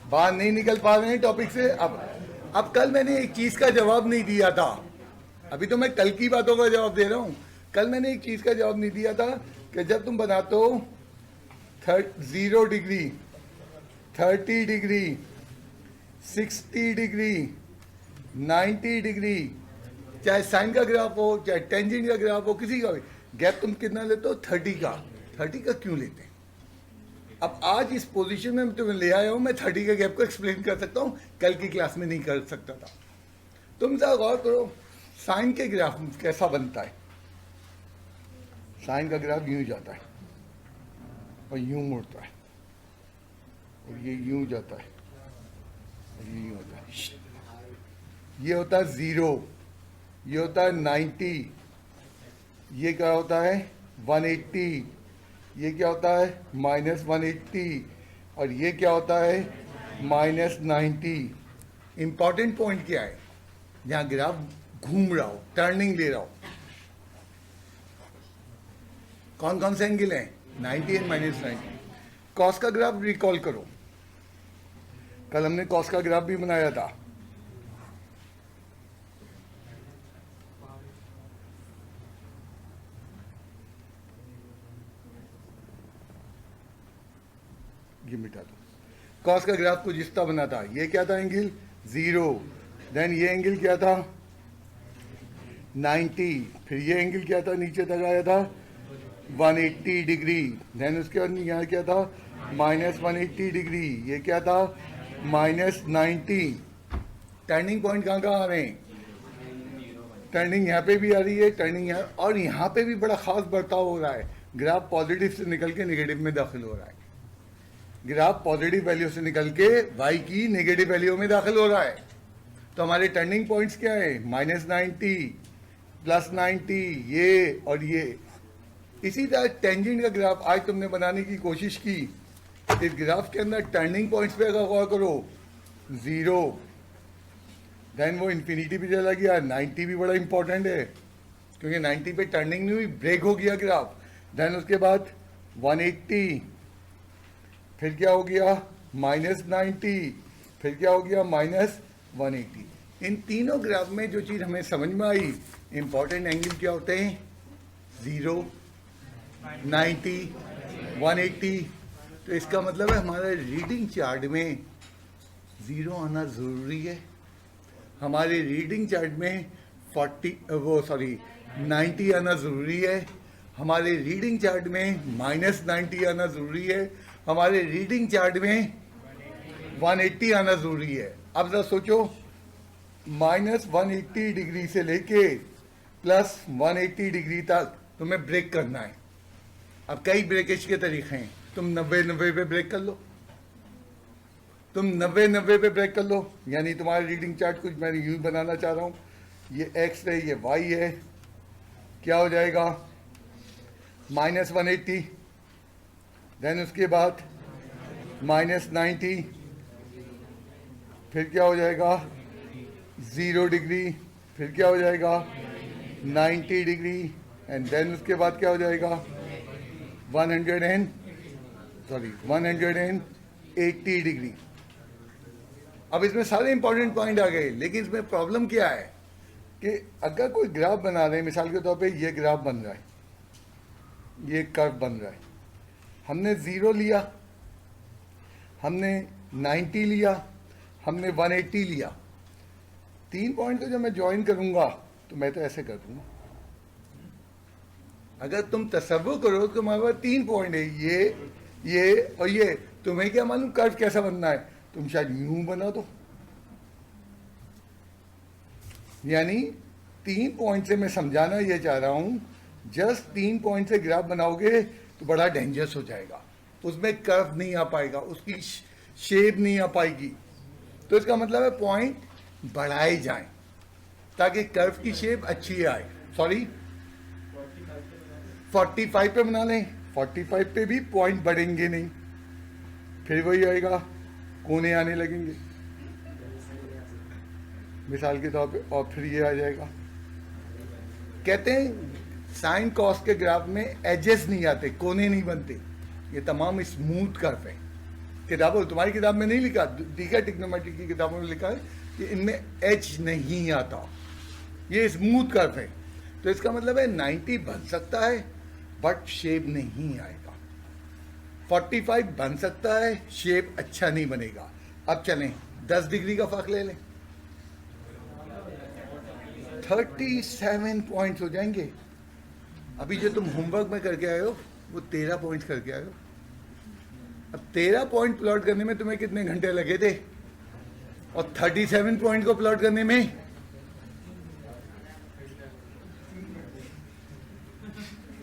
बाहर नहीं निकल पा रहे हैं टॉपिक से। अब कल मैंने एक चीज का जवाब नहीं दिया था, अभी तो मैं कल की बातों का जवाब दे रहा हूं। कल मैंने एक चीज का जवाब नहीं दिया था कि जब तुम बनाते हो 0 डिग्री, 30 डिग्री, 60 डिग्री, 90 डिग्री, चाहे साइन का ग्राफ हो चाहे टेंजेंट का ग्राफ हो, किसी का भी गैप तुम कितना लेते हो? 30 का। 30 का क्यों लेते हैं? अब आज इस पोजीशन में तुम्हें ले आया हूं, मैं 30 के गैप को एक्सप्लेन कर सकता हूं, कल की क्लास में नहीं कर सकता था। तुम जरा गौर करो, साइन के ग्राफ कैसा बनता है। साइन का ग्राफ यूं जाता है और यूं मुड़ता है और ये यूं जाता है और ये यूं होता है। ये होता है 0, ये होता है 90, ये क्या होता है 180, ये क्या होता है -180 और ये क्या होता है -90। इंपॉर्टेंट पॉइंट क्या है? जहां ग्राफ घूम रहा हो, टर्निंग ले रहा हो, कौन कौन से एंगल हैं? 90 एंड -90। कॉस का ग्राफ रिकॉल करो, कल हमने कॉस का ग्राफ भी बनाया था। ये मिटा दो। कॉस का ग्राफ कुछ इस तरह बना था। ये क्या था एंगल? 0। देन ये एंगल क्या था? 90। फिर ये एंगल क्या था? नीचे तक आया था 180 डिग्री। देन उसके बाद यहाँ क्या था? -180 डिग्री। ये क्या था? -90। टर्निंग पॉइंट कहाँ कहाँ आ रहे हैं? टर्निंग यहाँ पे भी आ रही है, टर्निंग यहाँ, और यहाँ पे भी बड़ा खास बर्ताव हो रहा है। ग्राफ पॉजिटिव से निकल के नेगेटिव में दाखिल हो रहा है। ग्राफ पॉजिटिव वैल्यू से निकल के y की नेगेटिव वैल्यू में दाखिल हो रहा है। तो हमारे टर्निंग पॉइंट्स क्या है? -90, +90, ये और ये। इसी तरह टेंजेंट का ग्राफ आज तुमने बनाने की कोशिश की। इस ग्राफ के अंदर टर्निंग पॉइंट्स पे अगर गौर करो, 0, देन वो इन्फिनिटी पे चला गया। 90 भी बड़ा इंपॉर्टेंट है क्योंकि 90 पे टर्निंग नहीं हुई, ब्रेक हो गया ग्राफ। देन उसके बाद 180, फिर क्या हो गया? -90, फिर क्या हो गया? -180। इन तीनों ग्राफ में जो चीज़ हमें समझ में आई, इंपॉर्टेंट एंगल क्या होते हैं? 0, 90, 180। तो इसका मतलब है हमारे रीडिंग चार्ट में 0 आना ज़रूरी है। हमारे रीडिंग चार्ट में 90 आना ज़रूरी है। हमारे रीडिंग चार्ट में -90 आना ज़रूरी है। हमारे रीडिंग चार्ट में 180 आना ज़रूरी है। अब जरा सोचो, -180 डिग्री से लेके +180 डिग्री तक तुम्हें ब्रेक करना है। अब कई ब्रेकेज के तरीके हैं। तुम 90-90 पे ब्रेक कर लो, तुम 90-90 पे ब्रेक कर लो। यानी तुम्हारा रीडिंग चार्ट कुछ मैं यूँ बनाना चाह रहा हूँ, ये x है, ये y है, क्या हो जाएगा? -180, देन उसके बाद -90, फिर क्या हो जाएगा? 0 डिग्री, फिर क्या हो जाएगा? 90 डिग्री, एंड देन उसके बाद क्या हो जाएगा? 180 डिग्री। अब इसमें सारे इंपॉर्टेंट पॉइंट आ गए, लेकिन इसमें प्रॉब्लम क्या है कि अगर कोई ग्राफ बना रहे हैं, मिसाल के तौर पे ये ग्राफ बन रहा है, ये कर्व बन रहा है, हमने 0 लिया, हमने 90 लिया, हमने 180 लिया। 3 पॉइंट को जब मैं ज्वाइन करूंगा तो मैं तो ऐसे कर दूंगा। अगर तुम तसव्वुर करो तो तुम्हारे पास 3 पॉइंट है, ये और ये। तुम्हें क्या मालूम कर्व कैसा बनना है? तुम शायद यूं बना दो, यानी 3 पॉइंट से मैं समझाना ये चाह रहा हूँ, जस्ट 3 पॉइंट से ग्राफ बनाओगे तो बड़ा डेंजरस हो जाएगा, उसमें कर्व नहीं आ पाएगा, उसकी शेप नहीं आ पाएगी। तो इसका मतलब है पॉइंट बढ़ाए जाएं ताकि कर्व की शेप अच्छी आए। सॉरी 45 पे बना लें, 45 पे भी पॉइंट बढ़ेंगे नहीं, फिर वही आएगा, कोने आने लगेंगे मिसाल के तौर पे, और फिर ये आ जाएगा। कहते हैं साइन कॉस के ग्राफ में एजेस नहीं आते, कोने नहीं बनते, ये तमाम स्मूथ कर्व है। किताबों, तुम्हारी किताब में नहीं लिखा, ठीक टिग्नोमेट्री की किताबों में लिखा है कि इनमें एज नहीं आता, ये स्मूथ कर्व है। तो इसका मतलब है 90 बन सकता है बट शेप नहीं आएगा, 45 बन सकता है, शेप अच्छा नहीं बनेगा। अब चलें 10 डिग्री का फर्क ले लें, 37 पॉइंट्स हो जाएंगे। अभी जो तुम होमवर्क में करके आए हो वो 13 पॉइंट्स करके आए हो। अब 13 पॉइंट प्लॉट करने में तुम्हें कितने घंटे लगे थे, और 37 पॉइंट को प्लॉट करने में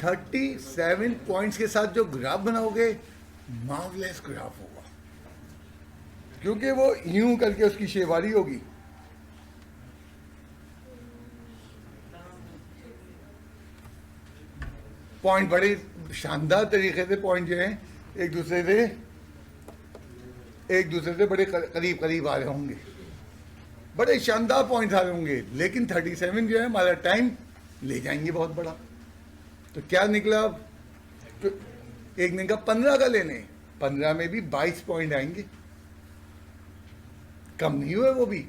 37 पॉइंट्स के साथ जो ग्राफ बनाओगे मार्वलेस ग्राफ होगा, क्योंकि वो यूं करके उसकी शेवारी होगी। पॉइंट बड़े शानदार तरीके से पॉइंट जो हैं एक दूसरे से बड़े करीब करीब आ रहे होंगे, बड़े शानदार पॉइंट आ रहे होंगे, लेकिन 37 जो है हमारा टाइम ले जाएंगे बहुत बड़ा। तो क्या निकला, तो एक दिन का 15 का लेने, 15 में भी 22 पॉइंट आएंगे, कम नहीं हुए वो भी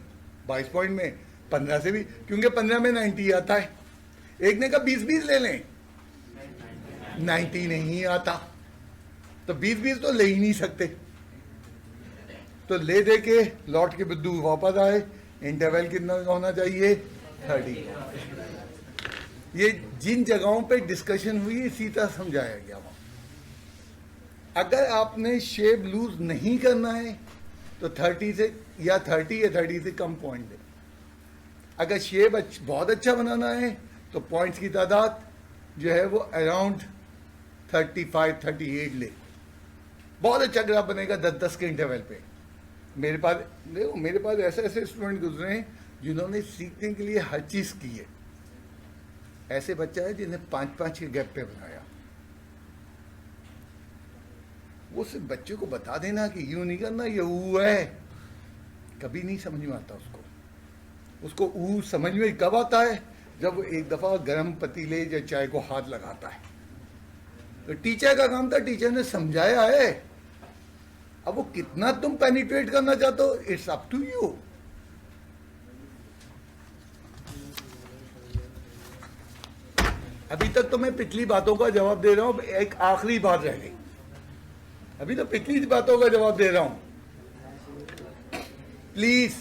22 पॉइंट में, 15 से भी, क्योंकि 15 में 90 आता है। एक दिन का 20-20 ले लें, 90 नहीं आता, तो 20-20 तो ले ही नहीं सकते। तो ले दे के लौट के बुद्धू वापस आए, इंटरवल कितना होना चाहिए, 30। ये जिन जगहों पे डिस्कशन हुई इसी तरह समझाया गया वहां। अगर आपने शेप लूज नहीं करना है तो 30 से या 30 से कम पॉइंट दे। अगर शेप बहुत अच्छा बनाना है तो पॉइंट्स की तादाद जो है वो अराउंड 35-38 ले, बहुत अच्छा ग्राफ बनेगा 10-10 के इंटरवल पे। मेरे पास देखो, मेरे पास ऐसे स्टूडेंट गुजरे हैं जिन्होंने सीखने के लिए हर चीज की है। ऐसे बच्चा है जिन्हें 5-5 के गैप पे बनाया। वो सिर्फ बच्चे को बता देना कि यूं नहीं करना, ये ऊ है, कभी नहीं समझ में आता उसको ऊ समझ में कब आता है, जब वो एक दफा गर्म पतीले या चाय को हाथ लगाता है। तो टीचर का काम था, टीचर ने समझाया है, अब वो कितना तुम पेनिट्रेट करना चाहते हो, इट्स अप टू यू। अभी तक तो मैं पिछली बातों का जवाब दे रहा हूं, एक आखिरी बात रह गई, अभी तो पिछली बातों का जवाब दे रहा हूं प्लीज।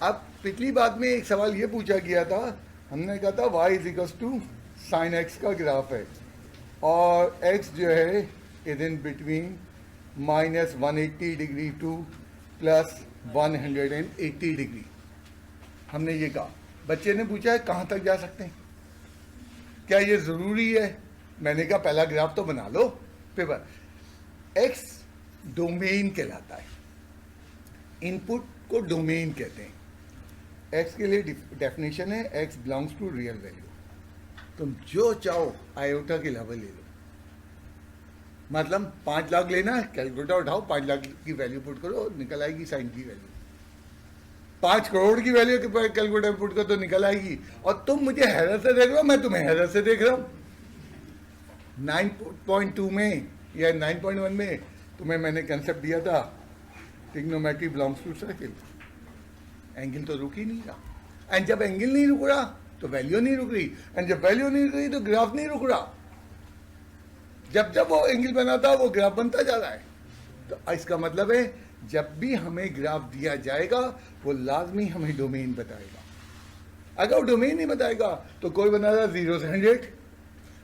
अब पिछली बात में एक सवाल ये पूछा गया था, हमने कहा था y = sin x का ग्राफ है और x जो है is in between -180 degree to +180 degree. हमने ये कहा, बच्चे ने पूछा है कहाँ तक जा सकते हैं, क्या ये ज़रूरी है। मैंने कहा पहला ग्राफ तो बना लो पेपर। x डोमेन कहलाता है, इनपुट को डोमेन कहते हैं। x के लिए डेफिनेशन है x belongs to real value. तुम जो चाहो आयोटा के लेवल ले लो, मतलब 5 लाख लेना है, कैलकुलेटर उठाओ, 5 लाख की वैल्यू पुट करो, निकल आएगी साइन की वैल्यू। 5 करोड़ की वैल्यू कैलकुलेटर पुट करो तो निकल आएगी। और तुम मुझे हैरत से देख रहे हो, मैं तुम्हें हैरत से देख रहा हूँ। 9.2 में या 9.1 में तुम्हें मैंने कंसेप्ट दिया था, trigonometry belongs to circle. Angle तो रुक ही नहीं रहा, एंड जब एंगल नहीं रुक रहा तो वैल्यू नहीं रुक रही, एंड जब वैल्यू नहीं रुक रही तो ग्राफ नहीं रुक रहा। जब जब वो एंगल बना था वो ग्राफ बनता जा रहा है। तो इसका मतलब है जब भी हमें ग्राफ दिया जाएगा वो लाजमी हमें डोमेन बताएगा। अगर वो डोमेन नहीं बताएगा तो कोई बना रहा 0 से 100,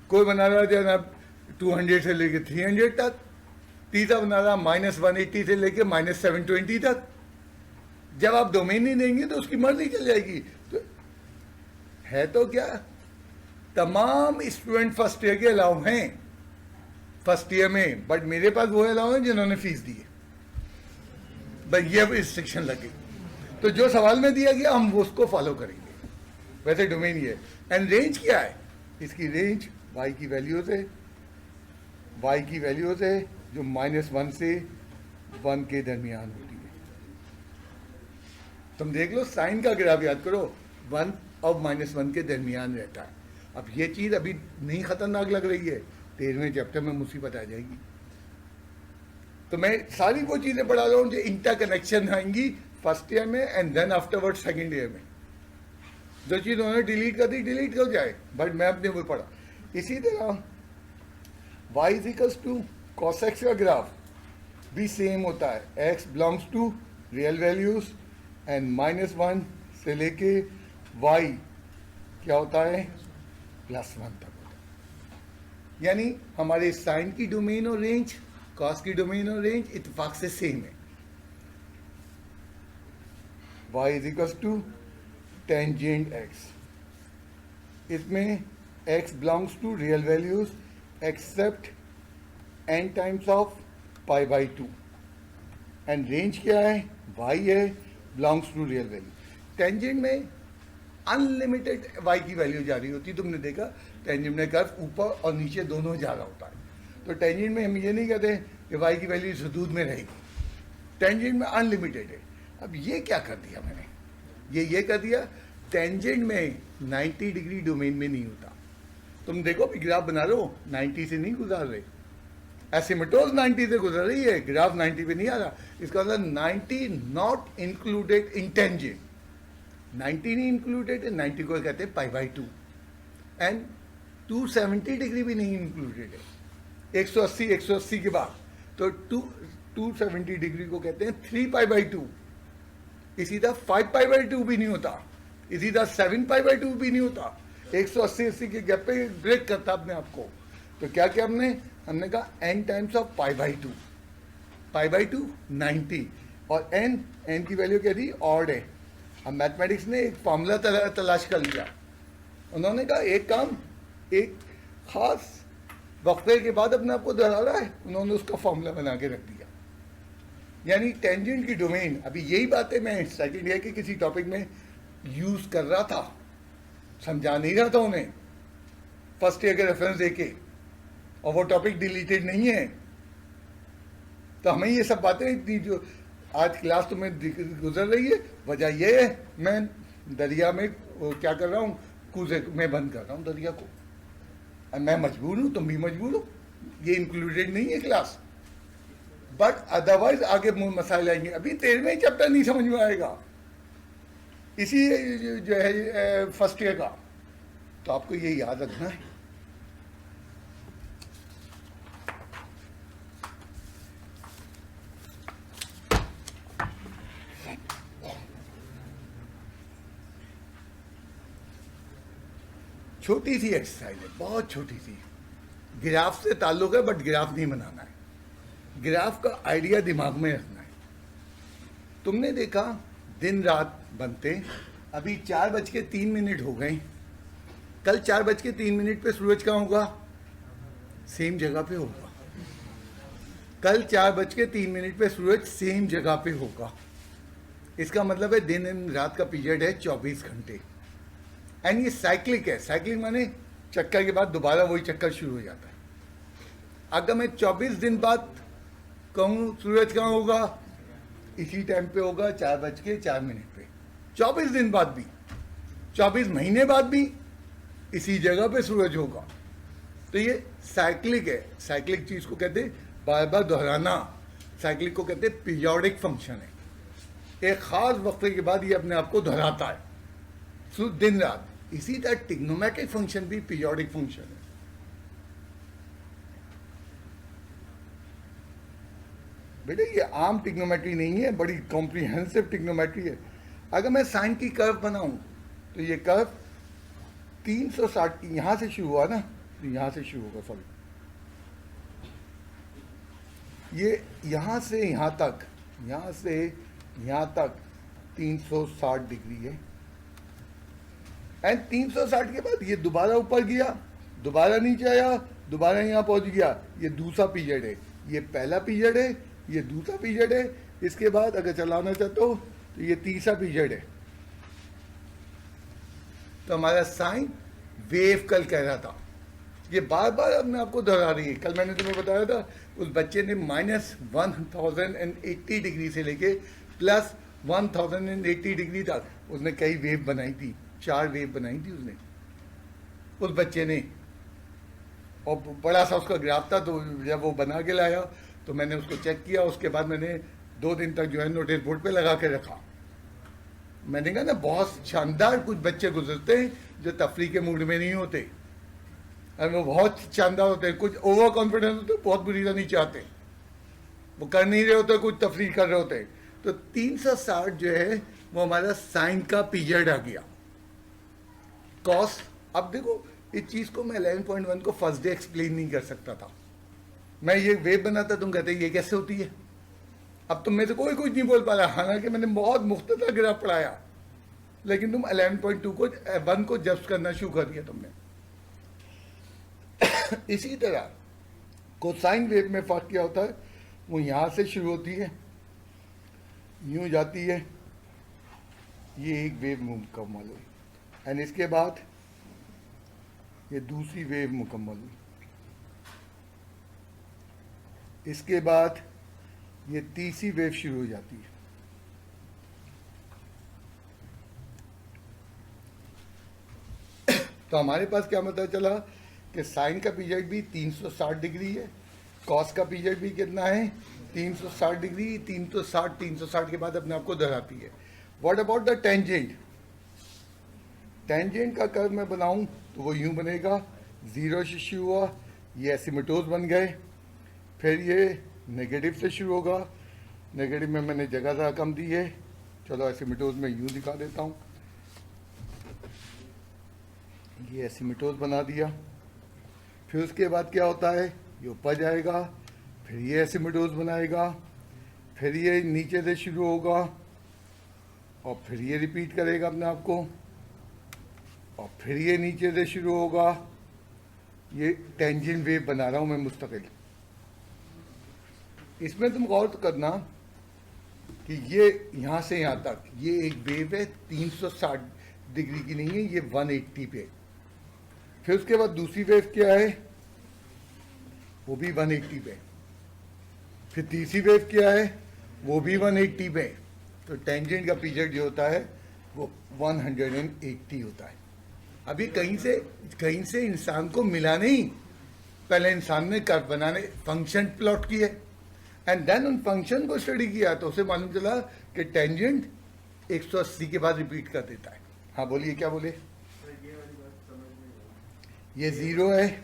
कोई बना रहा जनाब 200 से लेके 300 तक, तीसरा बना रहा -180 से लेके -720 तक। जब आप डोमेन नहीं देंगे तो उसकी मर्जी चल जाएगी। तो है तो क्या, तमाम स्टूडेंट फर्स्ट ईयर के अलाउ हैं फर्स्ट ईयर में, बट मेरे पास वो अलाउ हैं जिन्होंने फीस दी है, बस ये रिस्ट्रिक्शन लगी। तो जो सवाल में दिया गया हम उसको फॉलो करेंगे। वैसे डोमेन ये है। एंड रेंज क्या है, इसकी रेंज y की वैल्यूज है, y की वैल्यूज है जो -1 से 1 के दरमियान होती है। तुम देख लो साइन का ग्राफ याद करो, 1 और -1 के दरमियान रहता है। अब ये चीज़ अभी नहीं खतरनाक लग रही है, 13वें चैप्टर में मुसीबत आ जाएगी। तो मैं सारी वो चीज़ें पढ़ा रहा हूँ जो इंटरकनेक्शन आएंगी फर्स्ट ईयर में and then afterward second year में। जो चीज़ उन्होंने डिलीट कर दी डिलीट हो जाए, बट मैं अपने वो पढ़ा। इसी तरह y = cos x का ग्राफ भी सेम होता है, x belongs to real values and -1 से लेके y क्या होता है +1 तक होता है। यानी हमारे साइन की डोमेन और रेंज, कॉस की डोमेन और रेंज इत्तेफाक से सेम है। y = टेंजेंट x, इसमें x belongs to real values except n times of π/2 and range क्या है y है belongs to real value. Tangent में अनलिमिटेड y की वैल्यू जा रही होती है। तुमने देखा टेंजेंट में कर्व ऊपर और नीचे दोनों जा रहा होता है। तो टेंजेंट में हम ये नहीं कहते कि y की वैल्यू इस हदूद में रहेगी, टेंजेंट में अनलिमिटेड है। अब ये क्या कर दिया मैंने, ये कर दिया टेंजेंट में 90 डिग्री डोमेन में नहीं होता। तुम देखो भी ग्राफ बना रहे हो 90 से नहीं गुजार रहे, एसिमेटोज 90 से गुजर रही है, ग्राफ 90 पे नहीं आ रहा। इसका मतलब 90 नॉट इंक्लूडेड इन टेंजेंट, 90 नहीं इंक्लूडेड है, 90 को कहते हैं π/2 एंड 270 डिग्री भी नहीं इंक्लूडेड है, 180 के बाद। तो 270 डिग्री को कहते हैं 3π/2। इसी तरह 5π/2 भी नहीं होता, इसी तरह 7π/2 भी नहीं होता। 180 के गैप पे ब्रेक करता अपने आप को। तो क्या किया हमने कहा n टाइम्स ऑफ π/2, π/2 90 और n की वैल्यू क्या थी ऑड है। अब मैथमेटिक्स ने एक फॉर्मूला तलाश कर लिया। उन्होंने कहा एक काम एक खास वक्फे के बाद अपने आप को दोहरा रहा है, उन्होंने उसका फॉर्मूला बना के रख दिया। यानी टेंजेंट की डोमेन, अभी यही बातें मैं सेकेंड ईयर के किसी टॉपिक में यूज कर रहा था, समझा नहीं रहा था उन्हें फर्स्ट ईयर के रेफरेंस देके, और वो टॉपिक डिलीटेड नहीं है। तो हमें ये सब बातें इतनी जो आज क्लास तुम्हें गुजर रही है, वजह ये है मैं दरिया में क्या कर रहा हूँ, कूजे में बंद कर रहा हूँ दरिया को। मैं मजबूर हूँ, तुम भी मजबूर हो, ये इंक्लूडेड नहीं है क्लास, बट अदरवाइज आगे मसाइल आएंगे। अभी 13वें चैप्टर नहीं समझ में आएगा इसी जो है फर्स्ट ईयर का, तो आपको ये याद रखना है। छोटी सी एक्सरसाइज है, बहुत छोटी सी, ग्राफ से ताल्लुक है, बट ग्राफ नहीं बनाना है, ग्राफ का आइडिया दिमाग में रखना है। तुमने देखा दिन रात बनते, अभी 4:03 हो गए, कल 4:03 पे सूरज कहाँ होगा, सेम जगह पे होगा। कल 4:03 पे सूरज सेम जगह पे होगा। इसका मतलब है दिन एंड रात का पीरियड है 24 घंटे, एंड ये साइक्लिक है। साइक्लिक माने चक्कर के बाद दोबारा वही चक्कर शुरू हो जाता है। अगर मैं 24 दिन बाद कहूँ सूरज कहाँ होगा, इसी टाइम पे होगा 4:04 पे, 24 दिन बाद भी, 24 महीने बाद भी इसी जगह पे सूरज होगा। तो ये साइक्लिक है। साइक्लिक चीज को कहते हैं बार बार दोहराना, साइक्लिक को कहते हैं पीरियोडिक फंक्शन है। एक खास वक्फे के बाद ये अपने आप को दोहराता है दिन रात। इसी तरह ट्रिग्नोमेट्रिक फंक्शन भी पीरियोडिक फंक्शन है। बेटे ये आम ट्रिग्नोमेट्री नहीं है, बड़ी कॉम्प्रिहेंसिव ट्रिग्नोमेट्री है। अगर मैं साइन की कर्व बनाऊं तो ये कर्व 360 यहां से शुरू हुआ ना, तो यहां से शुरू होगा, सॉरी, ये यहां से यहां तक, यहां से यहां तक 360 डिग्री है। एंड 360 के बाद ये दोबारा ऊपर गया, दोबारा नीचे आया, दोबारा यहाँ पहुँच गया। ये दूसरा पीरियड है, ये पहला पीरियड है, ये दूसरा पीरियड है। इसके बाद अगर चलाना चाहते हो तो ये तीसरा पीरियड है। तो हमारा साइन वेव कल कह रहा था, ये बार बार अब मैं आपको दोहरा रही है। कल मैंने तुम्हें बताया था उस बच्चे ने -1080 डिग्री से लेके +1080 डिग्री तक उसने कई वेव बनाई थी, 4 वेव बनाई थी उसने, उस बच्चे ने। और बड़ा सा उसका ग्राफ था, तो जब वो बना के लाया तो मैंने उसको चेक किया। उसके बाद मैंने 2 दिन तक जो है नोटिस बोर्ड पे लगा के रखा। मैंने कहा ना, बहुत शानदार कुछ बच्चे गुजरते हैं जो तफरीह के मूड में नहीं होते, और वो बहुत शानदार होते हैं। कुछ ओवर कॉन्फिडेंस होते, बहुत बुरी तरह नहीं चाहते, वो कर नहीं रहे होते, कुछ तफरीह कर रहे होते। तो 360 जो है वो हमारा साइन का पीरियड आ गया। कॉस, अब देखो इस चीज़ को मैं 11.1 को फर्स्ट डे एक्सप्लेन नहीं कर सकता था। मैं ये वेव बनाता, तुम कहते ये कैसे होती है। अब तुम में से कोई कुछ नहीं बोल पा रहा, हालांकि मैंने बहुत मुख्तसर ग्राफ पढ़ाया, लेकिन तुम 11.2 को 1 को जब्त करना शुरू कर दिया तुमने। इसी तरह कोसाइन वेव में फर्क क्या होता है, वो यहाँ से शुरू होती है, यूँ जाती है, ये एक वेव मुकम्मल हुई, एंड इसके बाद ये दूसरी वेव मुकम्मल हुई, इसके बाद ये तीसरी वेव शुरू हो जाती है। तो हमारे पास क्या पता चला कि साइन का पीरियड भी 360 डिग्री है, कॉस का पीरियड भी कितना है 360 डिग्री। 360 के बाद अपने आप को दोहराती है। What about the tangent, tangent का कर्व मैं बनाऊं तो वो यूं बनेगा, 0 से शुरू हुआ, ये एसिमिटोज बन गए, फिर ये नेगेटिव से शुरू होगा, नेगेटिव में मैंने जगह ज़रा कम दी है, चलो एसिमिटोज में यूं दिखा देता हूँ। ये एसिमिटोज बना दिया, फिर उसके बाद क्या होता है, ये ऊपर जाएगा, फिर ये एसिमिटोज बनाएगा, फिर ये नीचे से शुरू होगा, और फिर ये रिपीट करेगा अपने आप को, और फिर ये नीचे से शुरू होगा। ये टेंजेंट वेव बना रहा हूँ मैं मुस्तकिल। इसमें तुम गौर करना कि ये यहाँ से यहाँ तक ये एक वेव है, 360 डिग्री की नहीं है, ये 180 पे। फिर उसके बाद दूसरी वेव क्या है, वो भी 180 पे। फिर तीसरी वेव क्या है, वो भी 180 पे। तो टेंजेंट का पीरियड जो होता है वो 180 होता है। अभी कहीं से इंसान को मिला नहीं, पहले इंसान ने कर्व बनाने फंक्शन प्लॉट किए, एंड देन उन फंक्शन को स्टडी किया, तो उसे मालूम चला कि टेंजेंट 180 के बाद रिपीट कर देता है। हाँ बोलिए, क्या बोले।
ये वाली बात समझ में नहीं आई।
ये 0 है,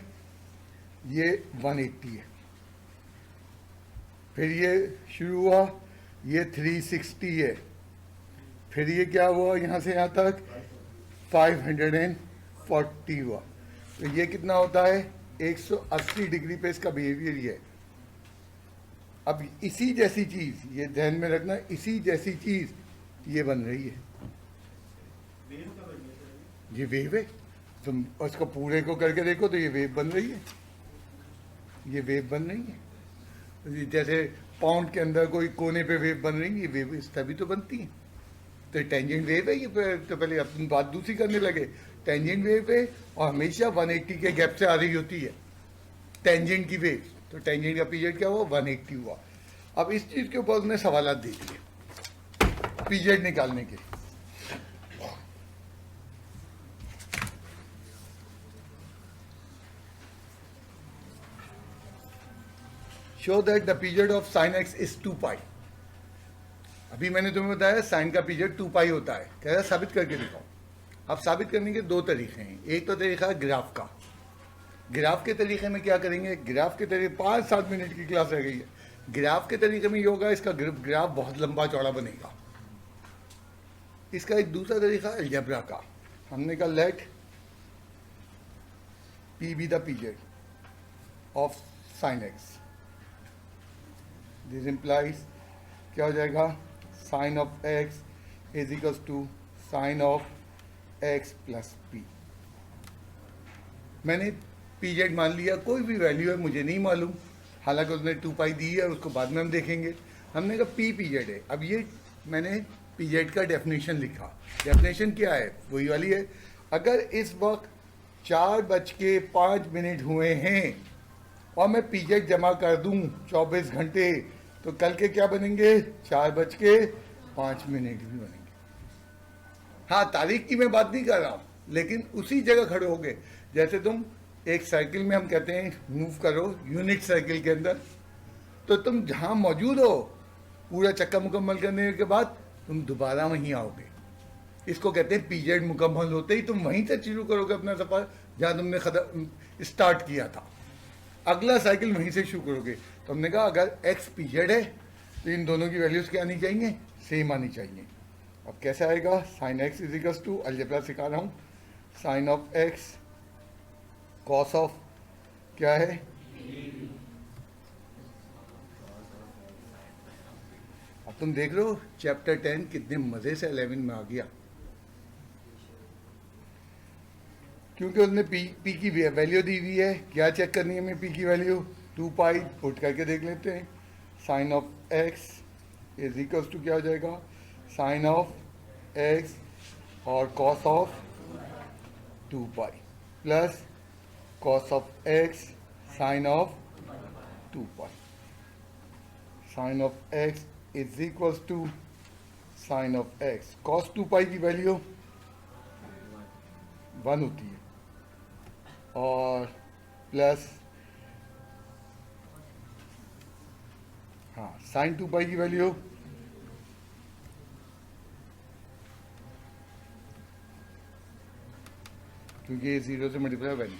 ये 180 है, फिर ये शुरू हुआ, ये 360 है, फिर ये क्या हुआ, यहाँ से यहाँ तक 540 हुआ। तो ये कितना होता है, 180 डिग्री पे इसका बिहेवियर ये है। अब इसी जैसी चीज़, ये ध्यान में रखना, इसी जैसी चीज़ ये बन रही है।
वेव का बन गया सर।
ये वेव है, तुम उसको पूरे को करके देखो तो ये वेव बन रही है, ये वेव बन रही है। जैसे पाउंड के अंदर कोई कोने पे वेव बन रही है, ये वेव इस तभी तो बनती है। तो टेंजेंट वेव है ये। तो पहले अपन बात दूसरी करने लगे, टेंजेंट वेव है और हमेशा 180 के गैप से आ रही होती है टेंजेंट की वेव। तो टेंजेंट का पीरियड क्या हुआ, 180 हुआ। अब इस चीज़ के ऊपर उसने सवालात दे दिए पीरियड निकालने के। Show that the period of sine X is 2 पाई। अभी मैंने तुम्हें बताया साइन का पीरियड 2 पाई होता है, कह रहा साबित करके दिखाओ। अब साबित करने के 2 तरीके हैं। एक तो तरीका है ग्राफ का। ग्राफ के तरीके में क्या करेंगे, ग्राफ के तरीके 5-7 मिनट की क्लास रह गई है। ग्राफ के तरीके में ये होगा, इसका ग्राफ बहुत लंबा चौड़ा बनेगा। इसका एक दूसरा तरीका है अलजेब्रा का। हमने कहा let P be the period of sine X, this implies क्या हो जाएगा, sine of X is equals to sine of X plus P. मैंने पी जेड मान लिया, कोई भी वैल्यू है मुझे नहीं मालूम, हालांकि उसने 2 पाई दी है, उसको बाद में हम देखेंगे। हमने कहा पी जेड है। अब ये मैंने पी जेड का डेफिनेशन लिखा। डेफिनेशन क्या है? वही वाली है। अगर इस वक्त 4:05 हुए हैं और मैं पी जेड जमा कर दूं 24 घंटे, तो कल के क्या बनेंगे? 4:05 भी बनेंगे। हाँ, तारीख की मैं बात नहीं कर रहा हूँ, लेकिन उसी जगह खड़े हो गए। जैसे तुम एक साइकिल में, हम कहते हैं मूव करो यूनिट सर्किल के अंदर, तो तुम जहाँ मौजूद हो पूरा चक्कर मुकम्मल करने के बाद तुम दोबारा वहीं आओगे। इसको कहते हैं पीरियड मुकम्मल होते ही तुम वहीं से शुरू करोगे अपना सफ़र जहाँ तुमने स्टार्ट किया था, अगला साइकिल वहीं से शुरू करोगे। तो हमने कहा अगर एक्स पीरियड है तो इन दोनों की वैल्यूज़ क्या आनी चाहिए? सेम आनी चाहिए। अब कैसे आएगा? Sine X is equals to, algebra सिखा रहा हूँ, sine of X cos of क्या है? अब तुम देख लो चैप्टर 10 कितने मज़े से 11 में आ गया, क्योंकि उसने पी की वैल्यू दी हुई है। क्या चेक करनी है हमें? पी की वैल्यू 2 पाई पुट करके देख लेते हैं। Sine of X is equals to क्या हो जाएगा? साइन ऑफ एक्स और cos of 2 pi plus cos of X sine of 2 pi. Sine of X is equals to sine of X. Cos 2 pi की वैल्यू 1 होती है और प्लस हाँ साइन 2 पाई की वैल्यू क्योंकि ये 0 से मल्टीप्लाई वैल्यू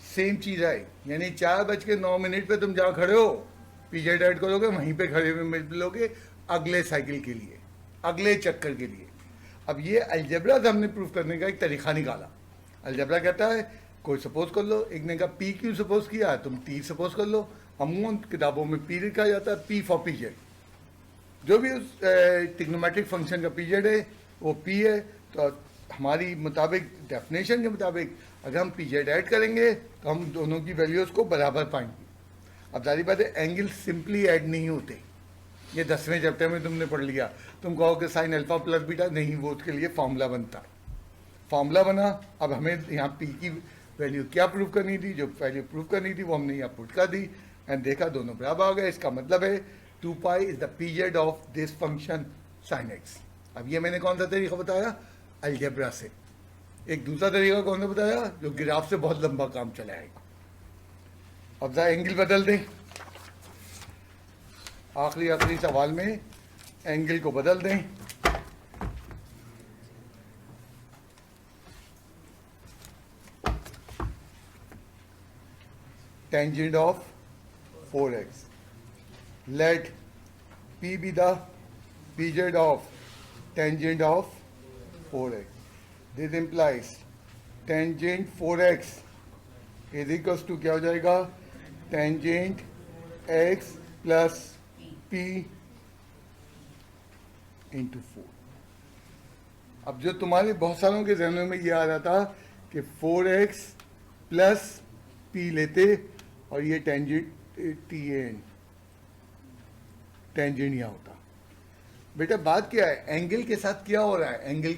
सेम चीज़ है। यानी 4:09 पे तुम जहाँ खड़े हो पीजेड ऐड करोगे, वहीं पे खड़े हुए मिलोगे अगले साइकिल के लिए, अगले चक्कर के लिए। अब ये अलजेब्रा से हमने प्रूफ करने का एक तरीका निकाला। अलजेब्रा कहता है कोई सपोज कर लो, एक ने कहा पी क्यों सपोज किया, तुम टी सपोज कर लो। अमूमन किताबों में पी लिखा जाता है, पी फॉर पीजेड। जो भी उस ट्रिग्नोमेट्रिक फंक्शन का पीजेड है वो पी है। तो हमारी मुताबिक डेफिनेशन के मुताबिक अगर हम पीजेड ऐड करेंगे तो हम दोनों की वैल्यूज़ को बराबर पाएंगे। अब सारी बात है, एंगल सिंपली ऐड नहीं होते। ये 10वें चैप्टर में तुमने पढ़ लिया। तुम कहोगे साइन अल्फा प्लस बीटा, नहीं, वो उसके लिए फॉर्मूला बनता है। फॉर्मूला बना, अब हमें यहाँ पी की वैल्यू क्या प्रूव करनी थी, जो वैल्यू प्रूव करनी थी वो हमने यहाँ पुट कर दी एंड देखा दोनों बराबर आ गए। इसका मतलब है 2 pi is the period of this function sine x. अब ये मैंने कौन सा तरीका बताया? अलजेब्रा से। एक दूसरा तरीका कौन सा बताया? जो ग्राफ से बहुत लंबा काम चलाएगा। अब जरा एंगल बदल दें, आखिरी सवाल में एंगल को बदल दें। Tangent of 4x. Let P be the period of tangent of 4x. This implies tangent 4x is equals to क्या हो जाएगा? Tangent x plus p into 4. अब जो तुम्हारे बहुत सारों के जहनों में ये आ रहा था कि 4x प्लस p लेते और ये टेंजेंट यहाँ होता। बेटा बात क्या है? एंगल के साथ क्या हो रहा है? एंगल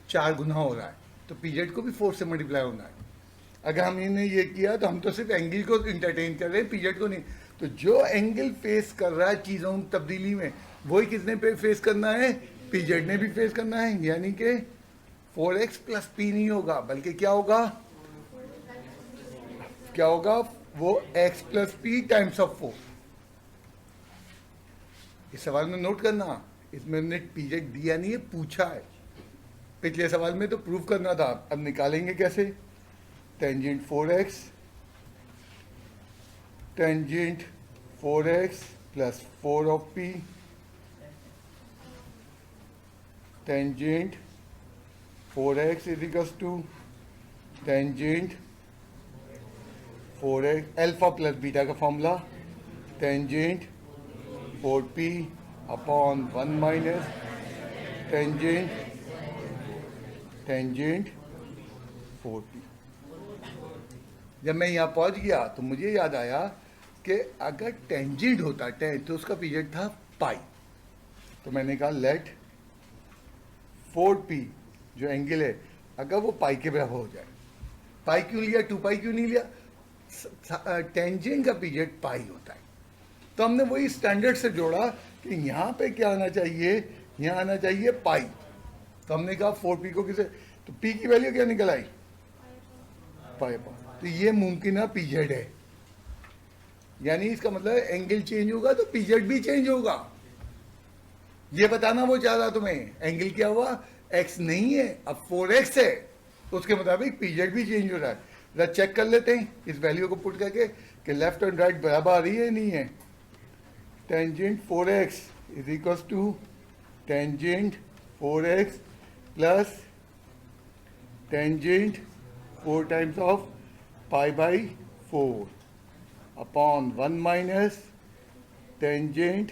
4 गुना हो रहा है, तो पीजेड को भी 4 से मल्टीप्लाई होना है। अगर हमने ये किया तो हम तो सिर्फ एंगल को इंटरटेन कर रहे हैं, पीजेड को नहीं। तो जो एंगल फेस कर रहा है चीज़ों तब्दीली में, वही किसने पे फेस करना है? पीजेड ने भी फेस करना है। यानी कि 4x प्लस p नहीं होगा, बल्कि क्या होगा? क्या होगा? वो x plus P times of 4। इस सवाल में नोट करना, इसमें हमने पीजेड दिया नहीं है, पूछा है। पिछले सवाल में तो प्रूफ करना था, अब निकालेंगे कैसे? Tangent 4x plus 4 of p tangent 4x is equals to tangent 4x अल्फा प्लस बीटा का formula, tangent 4p upon 1 minus tangent 4p। जब मैं यहाँ पहुँच गया तो मुझे याद आया कि अगर टेंजेंट होता तो उसका पीरियड था पाई, तो मैंने कहा लेट 4p जो एंगल है अगर वो पाई के बराबर हो जाए। पाई क्यों लिया, 2 पाई क्यों नहीं लिया? टेंजेंट का पीरियड पाई होता है। तो हमने वही स्टैंडर्ड से जोड़ा कि यहाँ पे क्या आना चाहिए, यहाँ आना चाहिए पाई। तो हमने कहा 4p को किसे, तो p की वैल्यू क्या निकल आई, पाई पर। तो ये मुमकिन पीरियड है, यानी इसका मतलब एंगल चेंज होगा तो पीरियड भी चेंज होगा। ये बताना वो चाह रहा तुम्हें, एंगल क्या हुआ, x नहीं है अब 4x है, उसके मुताबिक पीरियड भी चेंज हो रहा है। जरा चेक कर लेते हैं इस वैल्यू को पुट करके कि लेफ्ट एंड राइट बराबर आ रही है नहीं है। Tangent 4x is equal to tangent 4x plus tangent 4 times of pi by 4 upon 1 minus tangent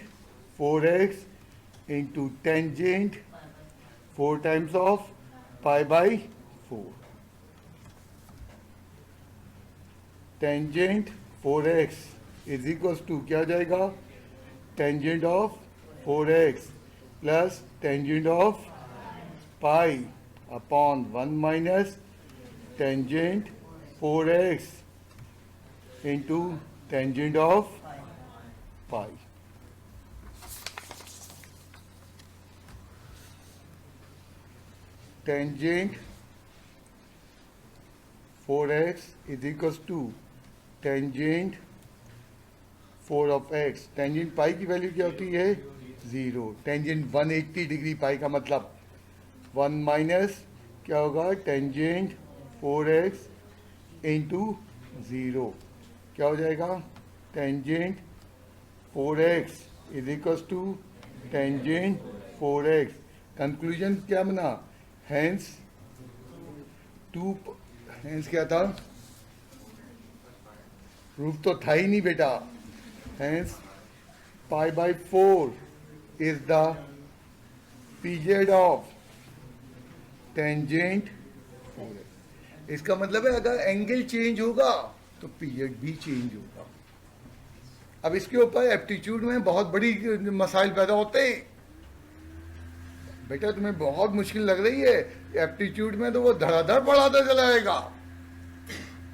4x into tangent 4 times of pi by 4। Tangent 4x is equal to क्या हो जाएगा, tangent of 4x plus tangent of pi upon 1 minus tangent 4x into tangent of pi. Tangent 4x is equals to tangent 4 of x। Tangent pi की वैल्यू क्या होती है, 0। टेंजेंट 180 डिग्री पाई का मतलब 1 माइनस क्या होगा, टेंजेंट 4x इंटू 0 क्या हो जाएगा, tangent 4x is equals to tangent 4x। Conclusion क्या बना, हैंस 2, हैंस क्या था, प्रूफ तो था ही नहीं बेटा। Hence pi by 4 is the period of tangent 4x। इसका मतलब है अगर एंगल चेंज होगा तो पीरियड भी चेंज होगा। अब इसके ऊपर एप्टीट्यूड में बहुत बड़ी मसाइल पैदा होते हैं। बेटा तुम्हें बहुत मुश्किल लग रही है एप्टीट्यूड में, तो वो धड़ाधड़ पढ़ाता चला जाएगा।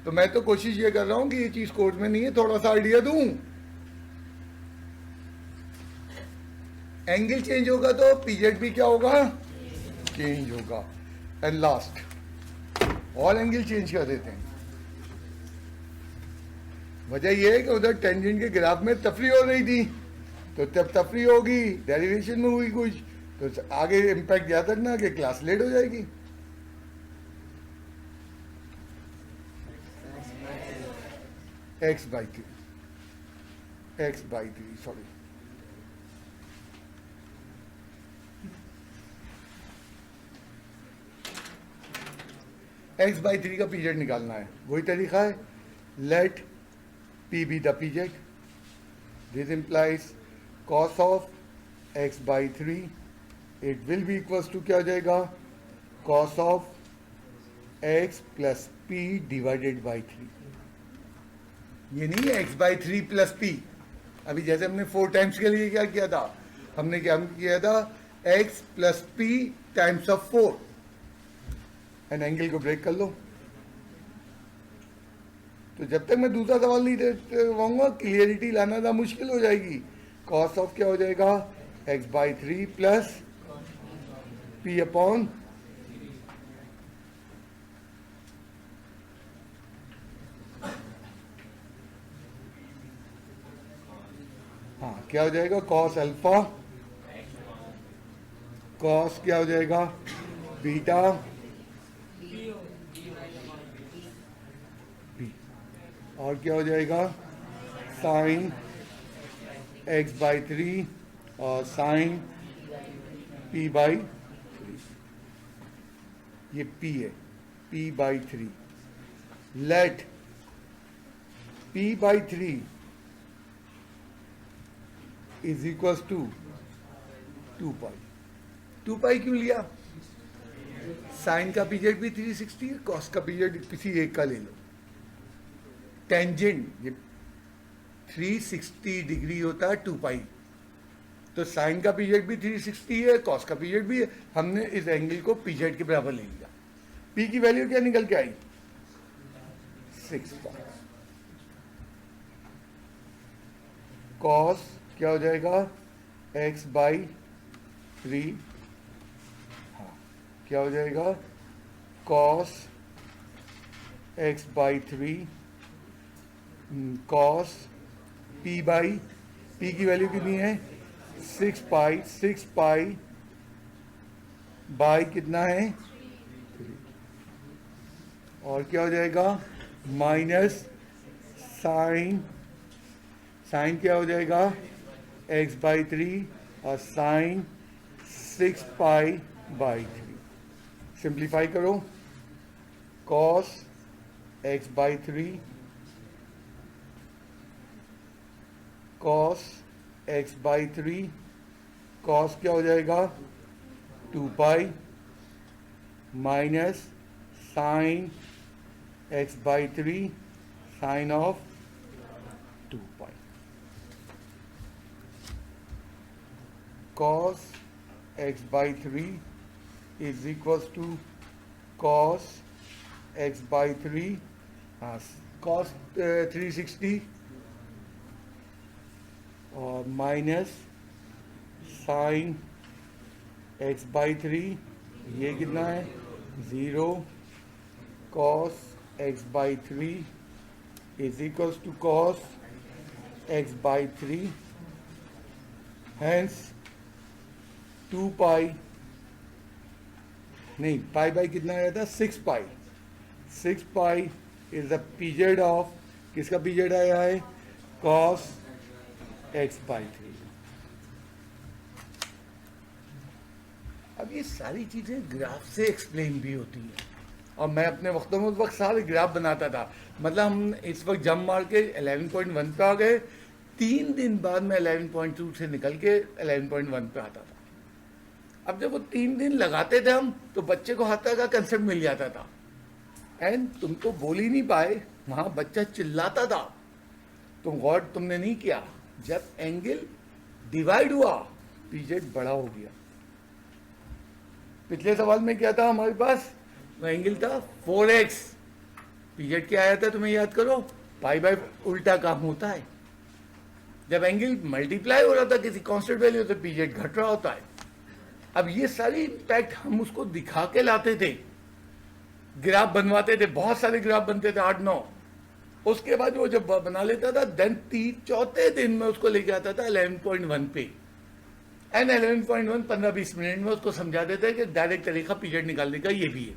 तो मैं तो कोशिश ये कर रहा हूं कि ये चीज कोर्स में नहीं है, थोड़ा सा आइडिया दूं। एंगल चेंज होगा तो पीरियड भी क्या होगा, चेंज होगा। एंड लास्ट और एंगल चेंज कर देते हैं। वजह यह है कि उधर टेंजेंट के ग्राफ में तफरी हो रही थी, तो तब तफरी होगी, डेरिवेशन में हुई कुछ, तो आगे इम्पैक्ट याद रखना कि क्लास लेट हो जाएगी। x by 3 sorry, x by 3 का पीरियड निकालना है। वही तरीका है, late p be the period, this implies cos of x by 3 it will be equals to क्या हो जाएगा, cos of x plus p divided by 3। ये नहीं है x by 3 plus p। अभी जैसे हमने 4 टाइम्स के लिए क्या किया था, हमने क्या किया था, x plus p times of 4। And angle को ब्रेक कर लो। तो जब तक मैं दूसरा सवाल नहीं दे पाऊंगा क्लियरिटी लाना था मुश्किल हो जाएगी। cos ऑफ क्या हो जाएगा, x by 3 plus p upon हाँ क्या हो जाएगा, cos अल्फा, cos क्या हो जाएगा, बीटा और क्या हो जाएगा, साइन x बाई 3 और साइन p बाई 3। ये p है, p by 3। Let p by 3 is equal to 2 पाई। 2 पाई क्यों लिया, साइन का पीरियड भी 360 है, कॉस का पीरियड किसी एक का ले लो। टेंजेंट ये 360 डिग्री होता है 2 पाई, तो साइन का पीरियड भी 360 है, कॉस का पीरियड भी है। हमने इस एंगल को पीजेड के बराबर ले लिया। पी की वैल्यू क्या निकल के आई? 6 पाई। कॉस क्या हो जाएगा? x/3। हाँ, क्या हो जाएगा? कॉस x/3 कॉस p की वैल्यू कितनी है? 6 पाई। 6 पाई बाई कितना है? 3। और क्या हो जाएगा? माइनस साइन क्या हो जाएगा? x/3 और साइन 6 पाई बाई 3। सिंप्लीफाई करो। Cos x/3 cos x/3 cos क्या हो जाएगा? 2 pi minus sine x/3 sine of 2 pi. cos x/3 is equals to cos x/3 cos 360 और माइनस साइन x/3 ये कितना है? 0। cos x/3 is equals to cos x/3, hence 2 पाई नहीं, पाई बाई कितना आया था? 6 पाई। 6 pi is the period of, किसका पीरियड आया है? cos x/3। अब ये सारी चीजें ग्राफ से एक्सप्लेन भी होती हैं, और मैं अपने वक्तों में उस वक्त सारे ग्राफ बनाता था। मतलब हम इस वक्त जंप मार के 11.1 पे आ गए, 3 दिन बाद में 11.2 से निकल के 11.1 पे आता था। अब जब वो 3 दिन लगाते थे हम, तो बच्चे को हत्या का कंसेप्ट मिल जाता था। एंड तुम तो बोल ही नहीं पाए, वहां बच्चा चिल्लाता था। तुमने नहीं किया। जब एंगल डिवाइड हुआ, पीजेड बड़ा हो गया। पिछले सवाल में क्या था हमारे पास? वो एंगल था 4x। पीजेड क्या आया था तुम्हें याद करो? पाई बाय उल्टा काम होता है। जब एंगल मल्टीप्लाई हो रहा था किसी कांस्टेंट वैल्यू से, पीजेड घट रहा होता है। अब ये सारी इंपैक्ट हम उसको दिखा के लाते थे, ग्राफ बनवाते थे, बहुत सारे ग्राफ बनते थे, 8-9। उसके बाद वो जब बना लेता था, देन 4थे दिन में उसको लेके आता था 11.1 पे। एंड 11.1 15-20 मिनट में उसको समझा देते हैं कि डायरेक्ट तरीका पीरियड निकालने का ये भी है।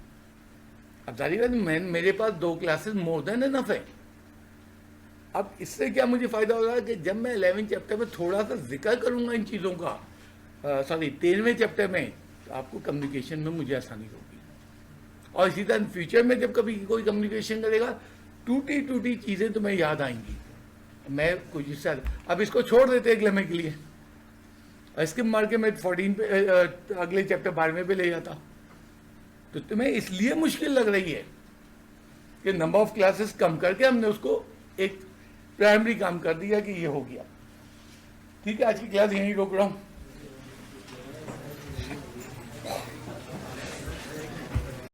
अब जारी बात, मेरे पास 2 क्लासेस मोर देन एनफ है। अब इससे क्या मुझे फायदा हो रहा है कि जब मैं 11 चैप्टर में थोड़ा सा जिक्र करूंगा इन चीज़ों का, 13वें चैप्टर में, तो आपको कम्युनिकेशन में मुझे आसानी होगी। और इसी तरह फ्यूचर में जब कभी कोई कम्युनिकेशन करेगा, टूटी चीज़ें तुम्हें याद आएंगी। मैं कुछ इससे अब इसको छोड़ देते एक लम्हे के लिए, इसके मार के मैं 14 पे अगले चैप्टर 12वें पे ले जाता। तो तुम्हें इसलिए मुश्किल लग रही है कि नंबर ऑफ क्लासेस कम करके हमने उसको एक प्राइमरी काम कर दिया कि ये हो गया। ठीक है, आज की क्लास यहीं रोक रहा हूँ।